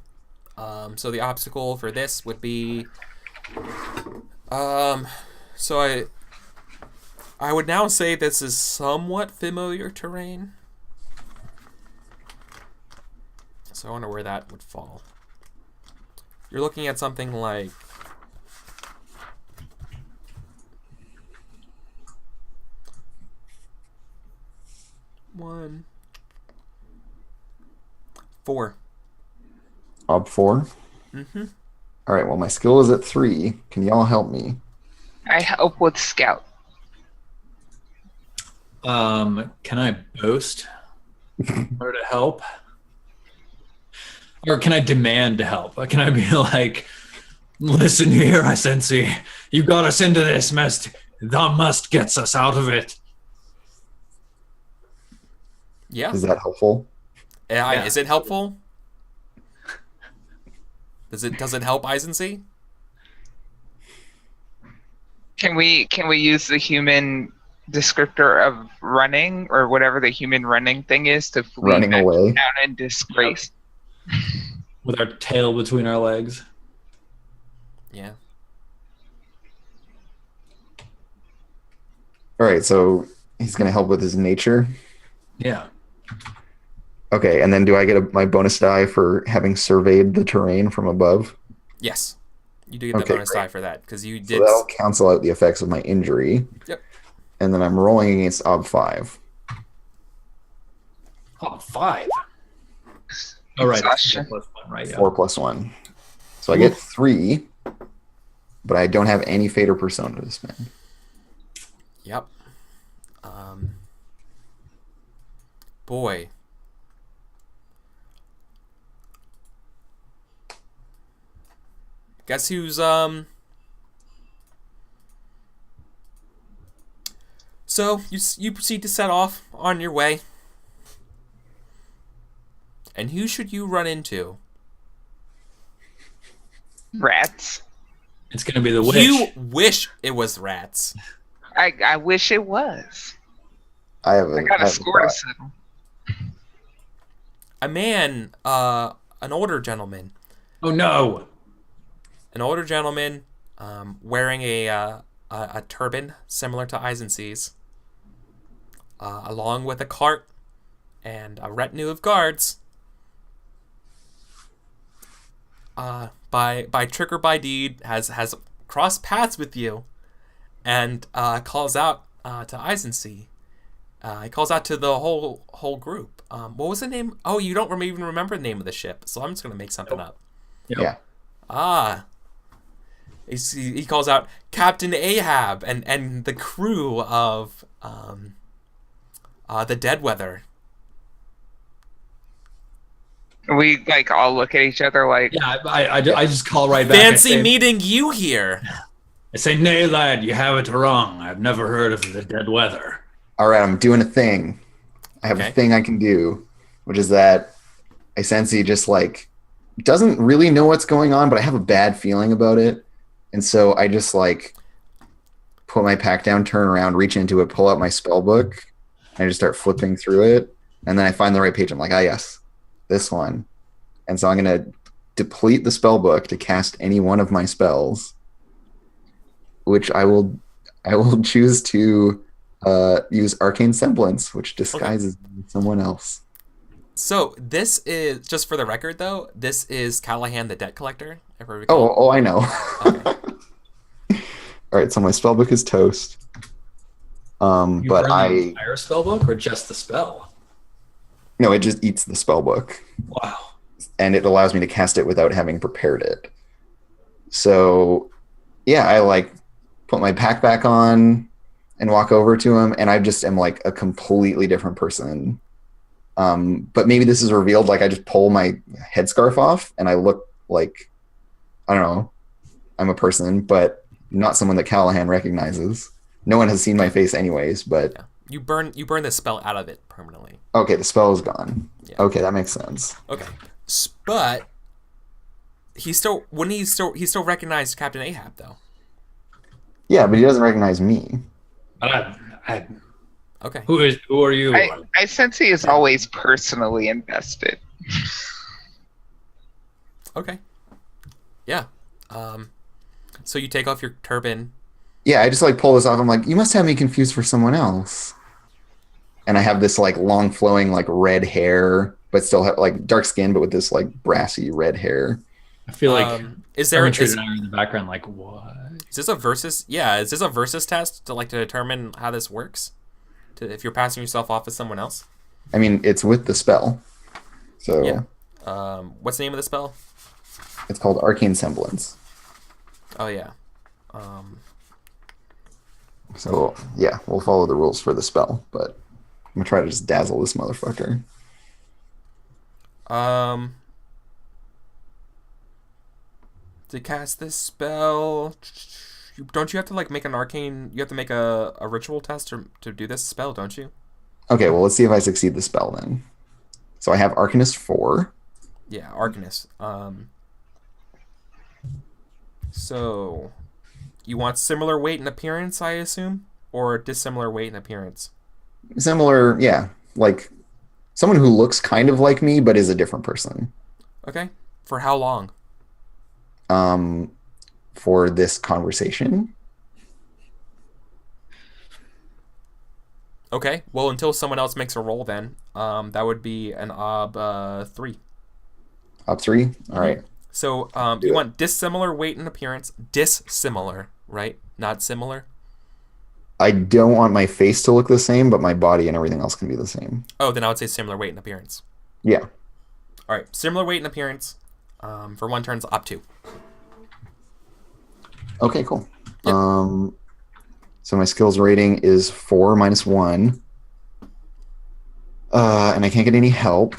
[SPEAKER 1] So the obstacle for this would be... So I would now say this is somewhat familiar terrain. So I wonder where that would fall. You're looking at something like... One... 4.
[SPEAKER 3] Ob 4?
[SPEAKER 1] Mm-hmm.
[SPEAKER 3] All right, well, my skill is at 3. Can y'all help me?
[SPEAKER 4] I help with Scout.
[SPEAKER 2] Can I boast in order to help? Or can I demand to help? Can I be like, listen here, I sensei, you got us into this mess. The must gets us out of it.
[SPEAKER 1] Yeah.
[SPEAKER 3] Is that helpful?
[SPEAKER 1] Yeah. Is it helpful? Does it help Eisensee?
[SPEAKER 4] Can we use the human descriptor of running or whatever the human running thing is to flee
[SPEAKER 3] running away
[SPEAKER 4] down in disgrace?
[SPEAKER 2] with our tail between our legs.
[SPEAKER 1] Yeah.
[SPEAKER 3] All right, so he's gonna help with his nature.
[SPEAKER 2] Yeah.
[SPEAKER 3] Okay, and then do I get my bonus die for having surveyed the terrain from above?
[SPEAKER 1] Yes. You do get the
[SPEAKER 3] Okay,
[SPEAKER 1] bonus
[SPEAKER 3] great.
[SPEAKER 1] die for that because you
[SPEAKER 3] So
[SPEAKER 1] did.
[SPEAKER 3] that'll cancel out the effects of my injury.
[SPEAKER 1] Yep.
[SPEAKER 3] And then I'm rolling against Ob 5.
[SPEAKER 2] Oh, 5. Oh, right. It's
[SPEAKER 4] Exhaustion.
[SPEAKER 2] 4+1, right? Yeah.
[SPEAKER 3] 4 plus 1. So I get 3, but I don't have any Fate or Persona to spend.
[SPEAKER 1] Yep. Boy. Guess who's So you proceed to set off on your way. And who should you run into?
[SPEAKER 4] Rats.
[SPEAKER 2] It's going to be the witch.
[SPEAKER 1] You wish it was rats.
[SPEAKER 4] I wish it was.
[SPEAKER 3] I have
[SPEAKER 4] I got a
[SPEAKER 3] have
[SPEAKER 4] score to
[SPEAKER 3] thought.
[SPEAKER 4] settle.
[SPEAKER 1] A man, an older gentleman,
[SPEAKER 2] Oh, no.
[SPEAKER 1] wearing a turban similar to Eisensee's, along with a cart and a retinue of guards. By trick or by deed, has crossed paths with you, and calls out to Eisensee. He calls out to the whole group. What was the name? Oh, you don't even remember the name of the ship, so I'm just gonna make something up.
[SPEAKER 3] Yeah.
[SPEAKER 1] He calls out Captain Ahab and the crew of the Deadweather.
[SPEAKER 4] We like all look at each other like,
[SPEAKER 2] Yeah, I just call right back.
[SPEAKER 1] Fancy meeting you here.
[SPEAKER 2] I say, nay, lad, you have it wrong. I've never heard of the dead weather.
[SPEAKER 3] All right, I'm doing a thing. I have a thing I can do, which is that I sense he just like doesn't really know what's going on, but I have a bad feeling about it. And so I just like put my pack down, turn around, reach into it, pull out my spell book, and I just start flipping through it. And then I find the right page. I'm like, yes, this one. And so I'm going to deplete the spell book to cast any one of my spells, which I will choose to use Arcane Semblance, which disguises someone else.
[SPEAKER 1] So this is, just for the record though, this is Callahan the Debt Collector.
[SPEAKER 3] I know.
[SPEAKER 1] Okay.
[SPEAKER 3] All right, so my spell book is toast.
[SPEAKER 2] You
[SPEAKER 3] But
[SPEAKER 2] burn the entire spell book or just the spell?
[SPEAKER 3] No, it just eats the spell book.
[SPEAKER 2] Wow.
[SPEAKER 3] And it allows me to cast it without having prepared it. So, yeah, I like put my pack back on and walk over to him, and I just am like a completely different person. But maybe this is revealed, like I just pull my headscarf off and I look like, I don't know, I'm a person, but not someone that Callahan recognizes. No one has seen my face anyways, but...
[SPEAKER 1] Yeah. You burn the spell out of it permanently.
[SPEAKER 3] Okay, the spell is gone.
[SPEAKER 1] Yeah.
[SPEAKER 3] Okay, that makes sense.
[SPEAKER 1] Okay. But he still recognized Captain Ahab though.
[SPEAKER 3] Yeah, but he doesn't recognize me.
[SPEAKER 1] Okay.
[SPEAKER 2] Who are you?
[SPEAKER 4] I sense he is always personally invested.
[SPEAKER 1] Okay. Yeah. So you take off your turban.
[SPEAKER 3] Yeah, I just like pull this off. I'm like, you must have me confused for someone else. And I have this like long flowing like red hair, but still have like dark skin, but with this like brassy red hair.
[SPEAKER 2] I feel like
[SPEAKER 1] is there
[SPEAKER 2] Ermitrude and I are in the background like, what?
[SPEAKER 1] Is this a versus? Yeah, is this a versus test to determine how this works? If you're passing yourself off as someone else?
[SPEAKER 3] I mean, it's with the spell. So
[SPEAKER 1] yeah. What's the name of the spell?
[SPEAKER 3] It's called Arcane Semblance.
[SPEAKER 1] Oh yeah.
[SPEAKER 3] So yeah, we'll follow the rules for the spell, but I'm gonna try to just dazzle this motherfucker.
[SPEAKER 1] To cast this spell, don't you have to like make an arcane? You have to make a ritual test to do this spell, don't you?
[SPEAKER 3] Okay, well let's see if I succeed the spell then. So I have Arcanist 4.
[SPEAKER 1] Yeah, Arcanist. So you want similar weight and appearance, I assume, or dissimilar weight and appearance?
[SPEAKER 3] Similar, yeah, like someone who looks kind of like me but is a different person.
[SPEAKER 1] Okay. For how long?
[SPEAKER 3] For this conversation.
[SPEAKER 1] Okay, well, until someone else makes a roll then. That would be an ob 3.
[SPEAKER 3] Up 3? All right.
[SPEAKER 1] So you want dissimilar weight and appearance. Dissimilar, right? Not similar?
[SPEAKER 3] I don't want my face to look the same, but my body and everything else can be the same.
[SPEAKER 1] Oh, then I would say similar weight and appearance.
[SPEAKER 3] Yeah.
[SPEAKER 1] All right, similar weight and appearance. For 1 turn's op 2.
[SPEAKER 3] Okay, cool.
[SPEAKER 1] Yep.
[SPEAKER 3] So my skills rating is 4 minus 1. And I can't get any help.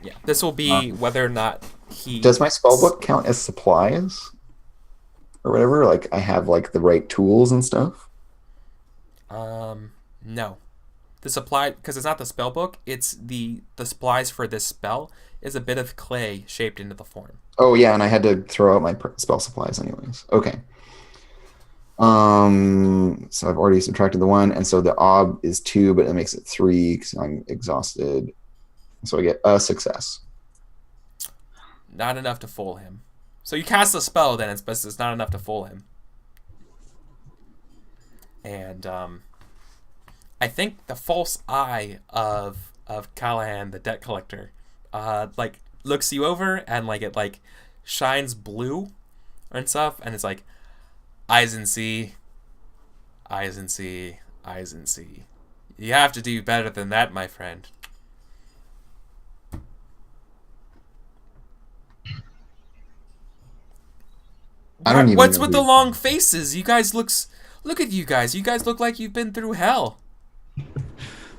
[SPEAKER 1] Yeah, this will be whether or not he...
[SPEAKER 3] Does my spellbook count as supplies? Or whatever? Like, I have, like, the right tools and stuff?
[SPEAKER 1] No. The supply... Because it's not the spell book, it's the supplies for this spell is a bit of clay shaped into the form.
[SPEAKER 3] Oh, yeah, and I had to throw out my spell supplies anyways. Okay. So I've already subtracted the 1, and so the ob is 2, but it makes it 3 because I'm exhausted. So I get a success.
[SPEAKER 1] Not enough to fool him. So you cast the spell, then it's not enough to fool him. And I think the false eye of Callahan, the debt collector, like looks you over and like it like shines blue and stuff, and it's like eyes and see, eyes and see, eyes and see. You have to do better than that, my friend.
[SPEAKER 3] I don't even
[SPEAKER 1] What's
[SPEAKER 3] know
[SPEAKER 1] with
[SPEAKER 3] who-
[SPEAKER 1] the long faces? You guys look at you guys. You guys look like you've been through hell.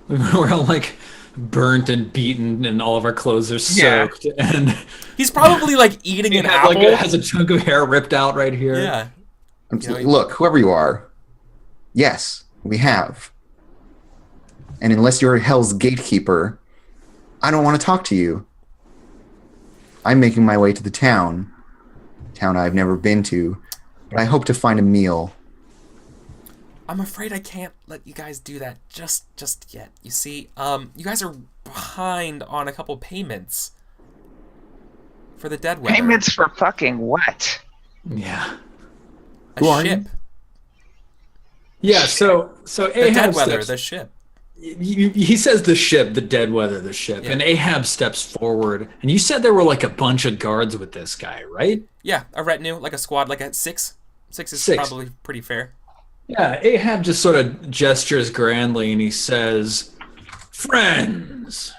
[SPEAKER 2] We're all like burnt and beaten, and all of our clothes are soaked. And
[SPEAKER 1] He's probably like eating an apple.
[SPEAKER 2] has a chunk of hair ripped out right here.
[SPEAKER 1] Yeah.
[SPEAKER 3] Look, whoever you are, yes, we have. And unless you're Hell's Gatekeeper, I don't want to talk to you. I'm making my way to the town I've never been to, but I hope to find a meal.
[SPEAKER 1] I'm afraid I can't let you guys do that just yet. You see, you guys are behind on a couple payments for the dead weather.
[SPEAKER 4] Payments for fucking what?
[SPEAKER 2] Yeah.
[SPEAKER 1] A
[SPEAKER 3] Who are
[SPEAKER 1] ship.
[SPEAKER 2] Yeah. So
[SPEAKER 1] The
[SPEAKER 2] Ahab
[SPEAKER 1] dead weather,
[SPEAKER 2] steps-
[SPEAKER 1] the ship.
[SPEAKER 2] He says the ship, the dead weather, the ship,
[SPEAKER 1] Yeah.
[SPEAKER 2] and Ahab steps forward. And you said there were like a bunch of guards with this guy, right?
[SPEAKER 1] Yeah, a retinue, like a squad, like a 6. 6 is
[SPEAKER 2] 6.
[SPEAKER 1] probably pretty fair.
[SPEAKER 2] Yeah, Ahab just sort of gestures grandly and he says, friends.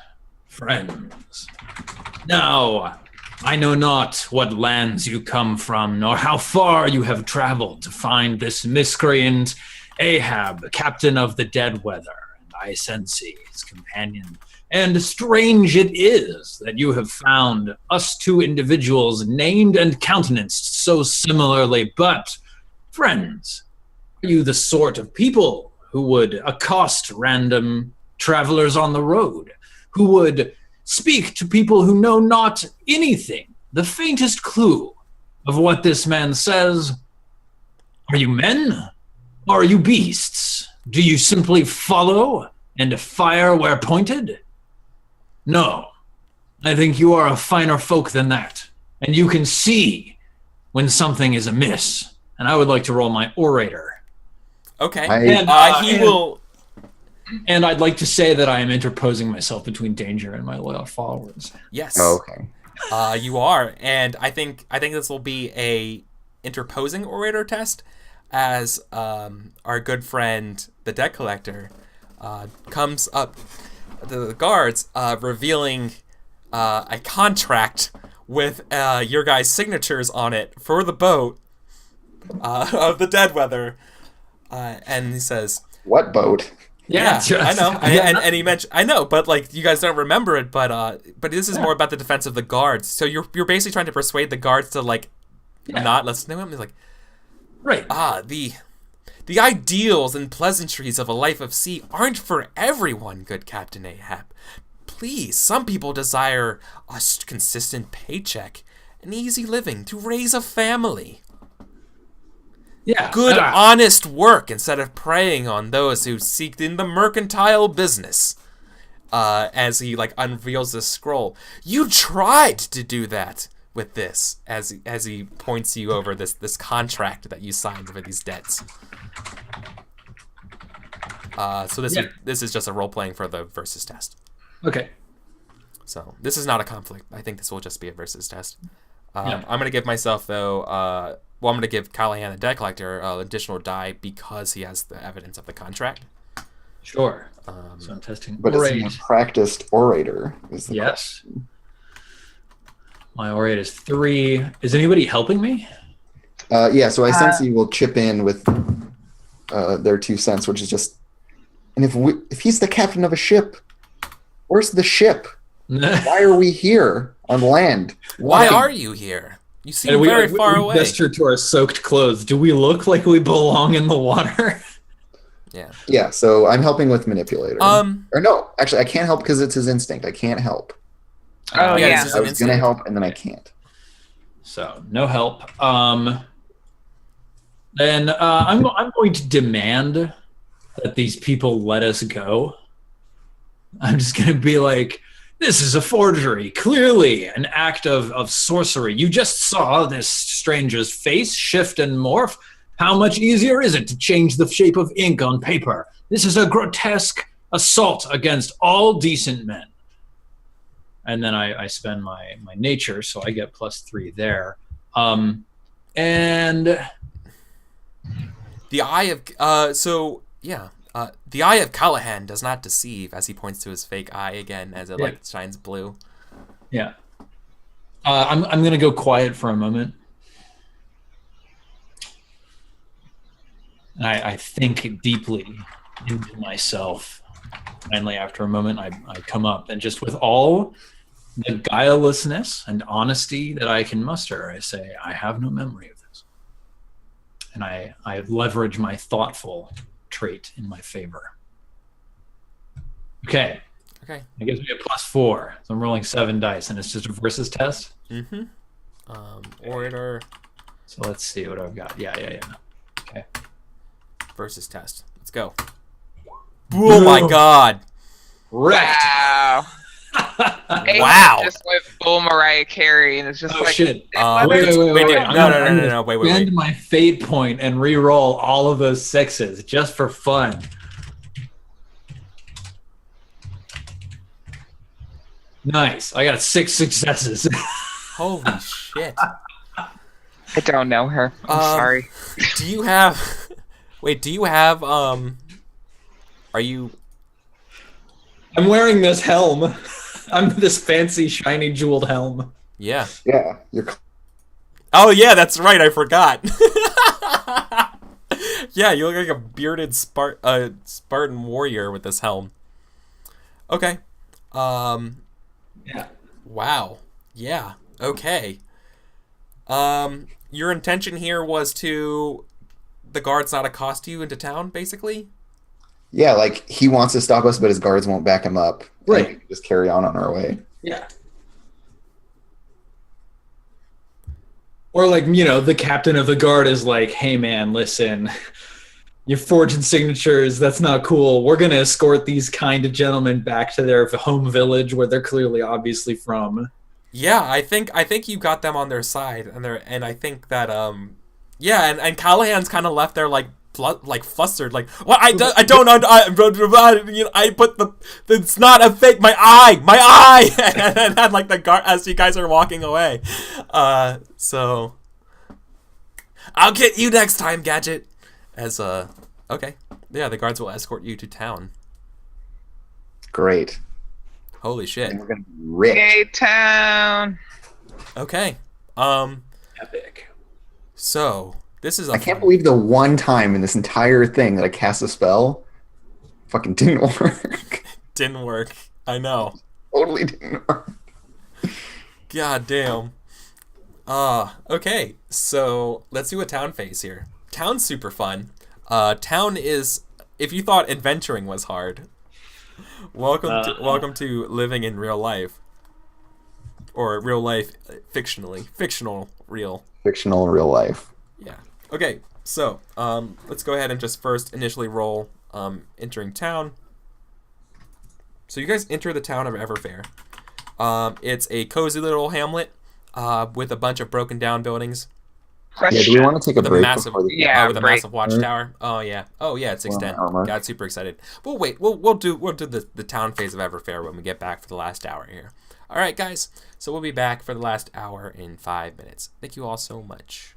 [SPEAKER 2] Now, I know not what lands you come from, nor how far you have traveled to find this miscreant Ahab, captain of the dead weather, and I sense his companion. And strange it is that you have found us 2 individuals named and countenanced so similarly, but, friends, are you the sort of people who would accost random travelers on the road, who would speak to people who know not anything, the faintest clue of what this man says? Are you men? Or are you beasts? Do you simply follow and fire where pointed? No. I think you are a finer folk than that, and you can see when something is amiss. And I would like to roll my orator.
[SPEAKER 1] Okay.
[SPEAKER 2] And
[SPEAKER 1] will...
[SPEAKER 2] And I'd like to say that I am interposing myself between danger and my loyal followers.
[SPEAKER 1] Yes.
[SPEAKER 3] Oh, okay.
[SPEAKER 1] You are, and I think this will be a interposing orator test, as our good friend the debt collector comes up to the guards, revealing a contract with your guys' signatures on it for the boat of the dead weather, and he says,
[SPEAKER 3] What boat?
[SPEAKER 1] Yeah, I know. And he mentioned, I know, but like you guys don't remember it, but this is more about the defense of the guards. So you're basically trying to persuade the guards to like not listen to him. He's like,
[SPEAKER 2] right.
[SPEAKER 1] The ideals and pleasantries of a life of sea aren't for everyone, good Captain Ahab. Please, some people desire a consistent paycheck, an easy living, to raise a family.
[SPEAKER 2] Yeah.
[SPEAKER 1] Good, honest work instead of preying on those who seek in the mercantile business. As he like unveils this scroll. You tried to do that, with this as he points you over this contract that you signed for these debts. So this is just a role playing for the versus test.
[SPEAKER 2] Okay.
[SPEAKER 1] So this is not a conflict. I think this will just be a versus test. I'm going to give myself, though, I'm going to give Callahan, the debt collector, an additional die because he has the evidence of the contract.
[SPEAKER 2] Sure. So I'm testing.
[SPEAKER 3] But is he a practiced orator? Is the question.
[SPEAKER 2] My orate is 3. Is anybody helping me?
[SPEAKER 3] Yeah, so I sense you will chip in with their 2 cents, which is just... And if he's the captain of a ship, where's the ship? Why are we here on land?
[SPEAKER 1] Why are you here? You seem very far away.
[SPEAKER 2] We gesture to our soaked clothes. Do we look like we belong in the water?
[SPEAKER 1] Yeah.
[SPEAKER 3] Yeah, so I'm helping with manipulator. Or no, actually, I can't help because it's his instinct. I can't help.
[SPEAKER 4] Oh, yeah.
[SPEAKER 3] I was going to help, and then I can't.
[SPEAKER 2] So, no help. Then I'm going to demand that these people let us go. I'm just going to be like, this is a forgery, clearly an act of sorcery. You just saw this stranger's face shift and morph. How much easier is it to change the shape of ink on paper? This is a grotesque assault against all decent men. And then I spend my nature, so I get +3 there. And
[SPEAKER 1] the eye of the eye of Callahan does not deceive, as he points to his fake eye again as it shines blue.
[SPEAKER 2] Yeah. I'm gonna go quiet for a moment. And I think deeply into myself. Finally, after a moment, I come up, and just with all the guilelessness and honesty that I can muster, I say, I have no memory of this. And I leverage my thoughtful trait in my favor. Okay. It gives me a +4. So I'm rolling 7 dice, and it's just a versus test.
[SPEAKER 1] Mm-hmm. Orator.
[SPEAKER 2] So let's see what I've got. Yeah. Okay.
[SPEAKER 1] Versus test. Let's go. Oh my god.
[SPEAKER 2] Wrecked.
[SPEAKER 4] Wow.
[SPEAKER 1] Wow.
[SPEAKER 4] Just went full Mariah Carey, and it's just like
[SPEAKER 2] shit.
[SPEAKER 4] Wait.
[SPEAKER 1] No, wait.
[SPEAKER 2] Spend my fate point and re-roll all of those 6s just for fun. Nice. I got 6 successes.
[SPEAKER 1] Holy shit.
[SPEAKER 4] I don't know her. I'm sorry.
[SPEAKER 1] Do you have... Wait, do you have... Are you...
[SPEAKER 2] I'm wearing this helm. I'm this fancy, shiny, jeweled helm.
[SPEAKER 1] Yeah.
[SPEAKER 3] Yeah.
[SPEAKER 1] Oh, yeah, that's right. I forgot. Yeah, you look like a bearded Spartan warrior with this helm. Okay.
[SPEAKER 2] Yeah.
[SPEAKER 1] Wow. Yeah. Okay. Your intention here was to the guards not accost you into town, basically?
[SPEAKER 3] Yeah, like he wants to stop us, but his guards won't back him up.
[SPEAKER 2] Right.
[SPEAKER 3] We can just carry on our way.
[SPEAKER 2] Yeah. Or like, the captain of the guard is like, hey man, listen, you're forging signatures, that's not cool. We're going to escort these kind of gentlemen back to their home village where they're clearly obviously from.
[SPEAKER 1] Yeah, I think you got them on their side, and I think that and Callahan's kind of left there like flustered, like, what? I don't know. I put it's not a fake. My eye, and then like the guard as you guys are walking away. So I'll get you next time, Gadget. Okay, yeah, the guards will escort you to town.
[SPEAKER 3] Great.
[SPEAKER 1] Holy shit.
[SPEAKER 3] And we're gonna be rich.
[SPEAKER 4] Gay town.
[SPEAKER 1] Okay.
[SPEAKER 2] Epic.
[SPEAKER 1] So this is.
[SPEAKER 3] I can't believe the one time in this entire thing that I cast a spell fucking didn't work.
[SPEAKER 1] Didn't work. I know.
[SPEAKER 3] Totally didn't work.
[SPEAKER 1] God damn. Okay. So let's do a town phase here. Town's super fun. Town is, if you thought adventuring was hard, welcome to living in real life, or real life fictional real
[SPEAKER 3] life.
[SPEAKER 1] Yeah. Okay. So let's go ahead and just first initially roll entering town. So you guys enter the town of Everfair. It's a cozy little hamlet. with a bunch of broken down buildings.
[SPEAKER 3] Yeah, do we want to take a
[SPEAKER 1] With a
[SPEAKER 3] break
[SPEAKER 1] massive,
[SPEAKER 3] before the
[SPEAKER 1] with a
[SPEAKER 4] break.
[SPEAKER 1] massive watchtower. Oh yeah, it's
[SPEAKER 3] Well,
[SPEAKER 1] extend.
[SPEAKER 3] hour mark.
[SPEAKER 1] Got super excited. We'll wait. We'll do the town phase of Everfair when we get back for the last hour here. All right, guys. So we'll be back for the last hour in 5 minutes. Thank you all so much.